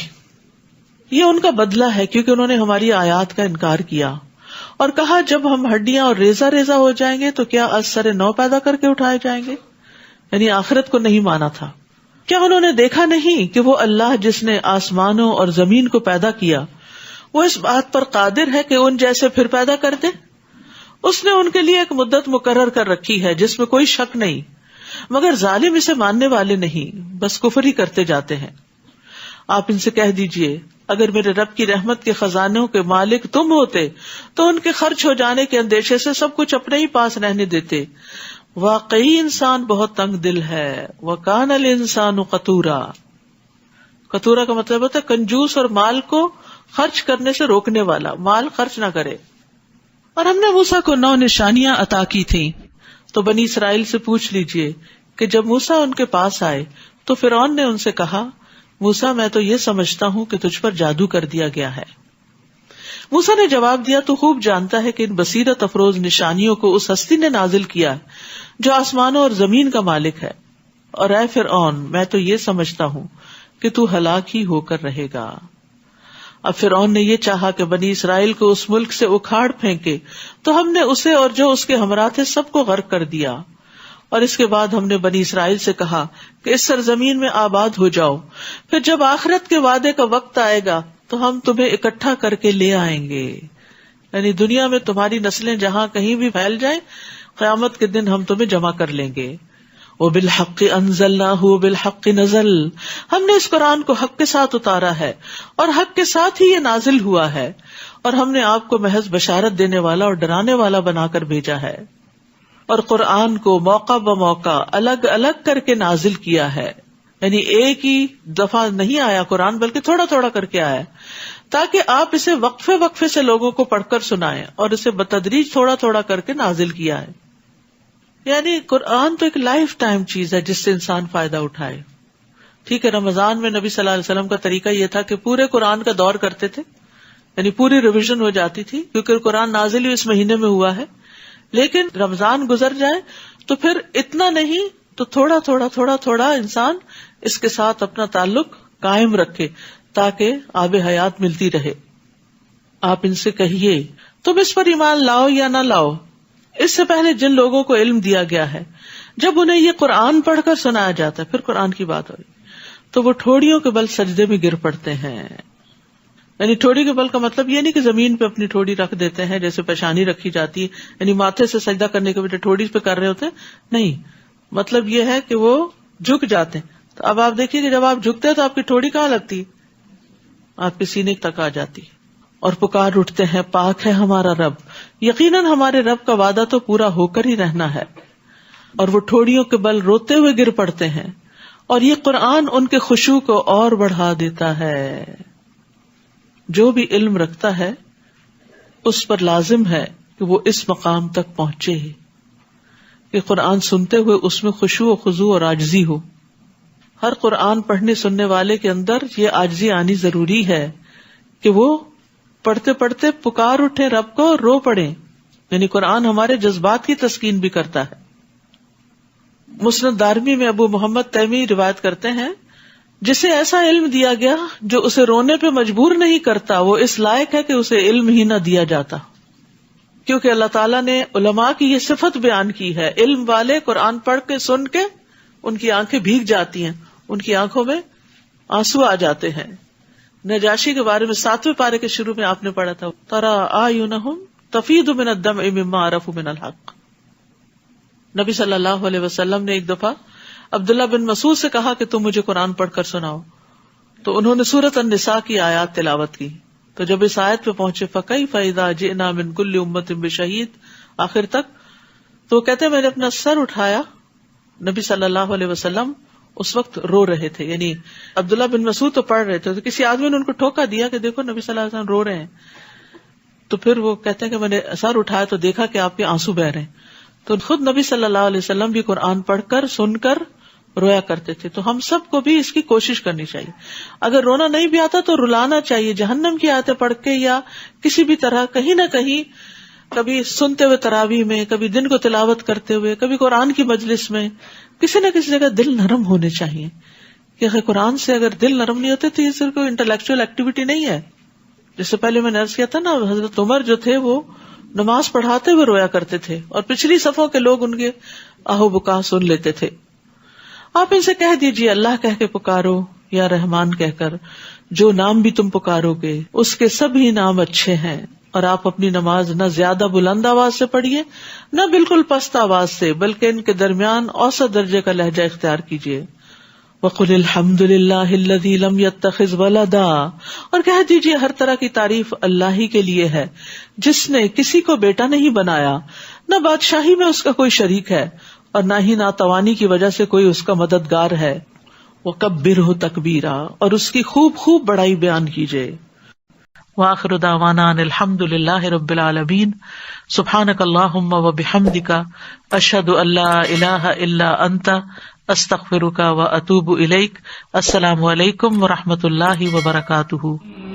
یہ ان کا بدلہ ہے کیونکہ انہوں نے ہماری آیات کا انکار کیا اور کہا جب ہم ہڈیاں اور ریزہ ریزہ ہو جائیں گے تو کیا از سر نو پیدا کر کے اٹھائے جائیں گے. یعنی آخرت کو نہیں مانا تھا. کیا انہوں نے دیکھا نہیں کہ وہ اللہ جس نے آسمانوں اور زمین کو پیدا کیا وہ اس بات پر قادر ہے کہ ان جیسے پھر پیدا کر دے؟ اس نے ان کے لیے ایک مدت مقرر کر رکھی ہے جس میں کوئی شک نہیں، مگر ظالم اسے ماننے والے نہیں، بس کفر ہی کرتے جاتے ہیں. آپ ان سے کہہ دیجئے اگر میرے رب کی رحمت کے خزانوں کے مالک تم ہوتے تو ان کے خرچ ہو جانے کے اندیشے سے سب کچھ اپنے ہی پاس رہنے دیتے. واقعی انسان بہت تنگ دل ہے. وَكَانَ الْإِنسَانُ قَتُورًا. قطورا کا مطلب ہوتا ہے کنجوس اور مال کو خرچ کرنے سے روکنے والا، مال خرچ نہ کرے. اور ہم نے موسیٰ کو 9 نشانیاں عطا کی تھیں. تو بنی اسرائیل سے پوچھ لیجئے کہ جب موسیٰ ان کے پاس آئے تو فرعون نے ان سے کہا موسیٰ میں تو یہ سمجھتا ہوں کہ تجھ پر جادو کر دیا گیا ہے. موسیٰ نے جواب دیا تو خوب جانتا ہے کہ ان بصیرت افروز نشانیوں کو اس ہستی نے نازل کیا جو آسمانوں اور زمین کا مالک ہے. اور اے فرعون میں تو یہ سمجھتا ہوں کہ تو ہلاک ہی ہو کر رہے گا. اب فرعون نے یہ چاہا کہ بنی اسرائیل کو اس ملک سے اکھاڑ پھینکے تو ہم نے اسے اور جو اس کے ہمراہ تھے سب کو غرق کر دیا. اور اس کے بعد ہم نے بنی اسرائیل سے کہا کہ اس سرزمین میں آباد ہو جاؤ، پھر جب آخرت کے وعدے کا وقت آئے گا تو ہم تمہیں اکٹھا کر کے لے آئیں گے. یعنی دنیا میں تمہاری نسلیں جہاں کہیں بھی پھیل جائیں قیامت کے دن ہم تمہیں جمع کر لیں گے. وَبِالْحَقِّ أَنزَلْنَاهُ وَبِالْحَقِّ نَزَلَ. ہم نے اس قرآن کو حق کے ساتھ اتارا ہے اور حق کے ساتھ ہی یہ نازل ہوا ہے، اور ہم نے آپ کو محض بشارت دینے والا اور ڈرانے والا بنا کر بھیجا ہے. اور قرآن کو موقع بموقع الگ الگ کر کے نازل کیا ہے. یعنی ایک ہی دفعہ نہیں آیا قرآن بلکہ تھوڑا تھوڑا کر کے آیا تاکہ آپ اسے وقفے وقفے سے لوگوں کو پڑھ کر سنائیں، اور اسے بتدریج تھوڑا تھوڑا کر کے نازل کیا ہے. یعنی قرآن تو ایک لائف ٹائم چیز ہے جس سے انسان فائدہ اٹھائے. ٹھیک ہے، رمضان میں نبی صلی اللہ علیہ وسلم کا طریقہ یہ تھا کہ پورے قرآن کا دور کرتے تھے، یعنی پوری ریویژن ہو جاتی تھی کیونکہ قرآن نازل ہی اس مہینے میں ہوا ہے. لیکن رمضان گزر جائے تو پھر اتنا نہیں تو تھوڑا تھوڑا تھوڑا تھوڑا انسان اس کے ساتھ اپنا تعلق قائم رکھے تاکہ آب حیات ملتی رہے. آپ ان سے کہیے تم اس پر ایمان لاؤ یا نہ لاؤ، اس سے پہلے جن لوگوں کو علم دیا گیا ہے جب انہیں یہ قرآن پڑھ کر سنایا جاتا ہے، پھر قرآن کی بات ہوئی تو وہ ٹھوڑیوں کے بل سجدے میں گر پڑتے ہیں. یعنی ٹھوڑی کے بل کا مطلب یہ نہیں کہ زمین پہ اپنی ٹھوڑی رکھ دیتے ہیں جیسے پیشانی رکھی جاتی ہے، یعنی ماتھے سے سجدہ کرنے کے بجائے ٹھوڑی پہ کر رہے ہوتے ہیں، نہیں، مطلب یہ ہے کہ وہ جھک جاتے ہیں. تو اب آپ دیکھیے کہ جب آپ جھکتے ہیں تو آپ کی ٹھوڑی کہاں لگتی ہے؟ آپ کے سینے تک آ جاتی ہے. اور پکار اٹھتے ہیں پاک ہے ہمارا رب، یقیناً ہمارے رب کا وعدہ تو پورا ہو کر ہی رہنا ہے. اور وہ ٹھوڑیوں کے بل روتے ہوئے گر پڑتے ہیں، اور یہ قرآن ان کے خشوع کو اور بڑھا دیتا ہے. جو بھی علم رکھتا ہے اس پر لازم ہے کہ وہ اس مقام تک پہنچے کہ قرآن سنتے ہوئے اس میں خشوع و خضوع اور عاجزی ہو. ہر قرآن پڑھنے سننے والے کے اندر یہ عاجزی آنی ضروری ہے کہ وہ پڑھتے پڑھتے پکار اٹھے رب کو، رو پڑے. یعنی قرآن ہمارے جذبات کی تسکین بھی کرتا ہے. مسند دارمی میں ابو محمد تیمی روایت کرتے ہیں جسے ایسا علم دیا گیا جو اسے رونے پہ مجبور نہیں کرتا وہ اس لائق ہے کہ اسے علم ہی نہ دیا جاتا. کیونکہ اللہ تعالیٰ نے علماء کی یہ صفت بیان کی ہے، علم والے قرآن پڑھ کے سن کے ان کی آنکھیں بھیگ جاتی ہیں، ان کی آنکھوں میں آنسو آ جاتے ہیں. نجاشی کے بارے میں 7ویں پارے کے شروع میں آپ نے پڑھا تھا ترا اعینہم تفیض من الدمع مما عرفوا من الحق. نبی صلی اللہ علیہ وسلم نے ایک دفعہ عبداللہ بن مسعود سے کہا کہ تم مجھے قرآن پڑھ کر سناؤ، تو انہوں نے سورۃ النساء کی آیات تلاوت کی. تو جب اس آیت پہ پہنچے فَكَيْفَ إِذَا جِئْنَا مِن كُلِّ أُمَّةٍ بِشَهِيدٍ آخر تک، تو وہ کہتے ہیں میں نے اپنا سر اٹھایا. نبی صلی اللہ علیہ وسلم اس وقت رو رہے تھے، یعنی عبداللہ بن مسعود تو پڑھ رہے تھے، تو کسی آدمی نے ان کو ٹھوکا دیا کہ دیکھو نبی صلی اللہ علیہ وسلم رو رہے ہیں. تو پھر وہ کہتے ہیں کہ میں نے سر اٹھایا تو دیکھا کہ آپ کے آنسو بہ رہے ہیں. تو خود نبی صلی اللہ علیہ وسلم بھی قرآن پڑھ کر سن کر رویا کرتے تھے. تو ہم سب کو بھی اس کی کوشش کرنی چاہیے. اگر رونا نہیں بھی آتا تو رلانا چاہیے، جہنم کی آیتیں پڑھ کے یا کسی بھی طرح کہیں نہ کہیں، کبھی سنتے ہوئے تراویح میں، کبھی دن کو تلاوت کرتے ہوئے، کبھی قرآن کی مجلس میں، کسی نہ کسی جگہ دل نرم ہونے چاہیے. کہ قرآن سے اگر دل نرم نہیں ہوتے تو یہ صرف کوئی انٹلیکچوئل ایکٹیویٹی نہیں ہے. جس سے پہلے میں نے عرض کیا تھا نا، حضرت عمر جو تھے وہ نماز پڑھاتے ہوئے رویا کرتے تھے اور پچھلی صفوں کے لوگ ان کے آہو بکا سن لیتے تھے. آپ ان سے کہہ دیجئے اللہ کہہ کے پکارو یا رحمان کہہ کر، جو نام بھی تم پکارو گے اس کے سبھی نام اچھے ہیں. اور آپ اپنی نماز نہ زیادہ بلند آواز سے پڑھیے نہ بالکل پست آواز سے، بلکہ ان کے درمیان اوسط درجے کا لہجہ اختیار کیجیے. وَقُلِ الْحَمْدُ لِلَّهِ الَّذِي لَمْ يَتَّخِذْ وَلَدًا، اور کہہ دیجیے ہر طرح کی تعریف اللہ ہی کے لیے ہے جس نے کسی کو بیٹا نہیں بنایا، نہ بادشاہی میں اس کا کوئی شریک ہے اور نہ ہی ناتوانی کی وجہ سے کوئی اس کا مددگار ہے. وَكَبِّرْهُ تَكْبِيرًا، اور اس کی خوب خوب بڑائی بیان کیجیے. وآخر دعوانا ان الحمد للہ رب العالمین. سبحانک اللہم وبحمدک، اشہد ان لا الہ الا انت، استغفرک واتوب الیک. السلام علیکم ورحمۃ اللہ وبرکاتہ.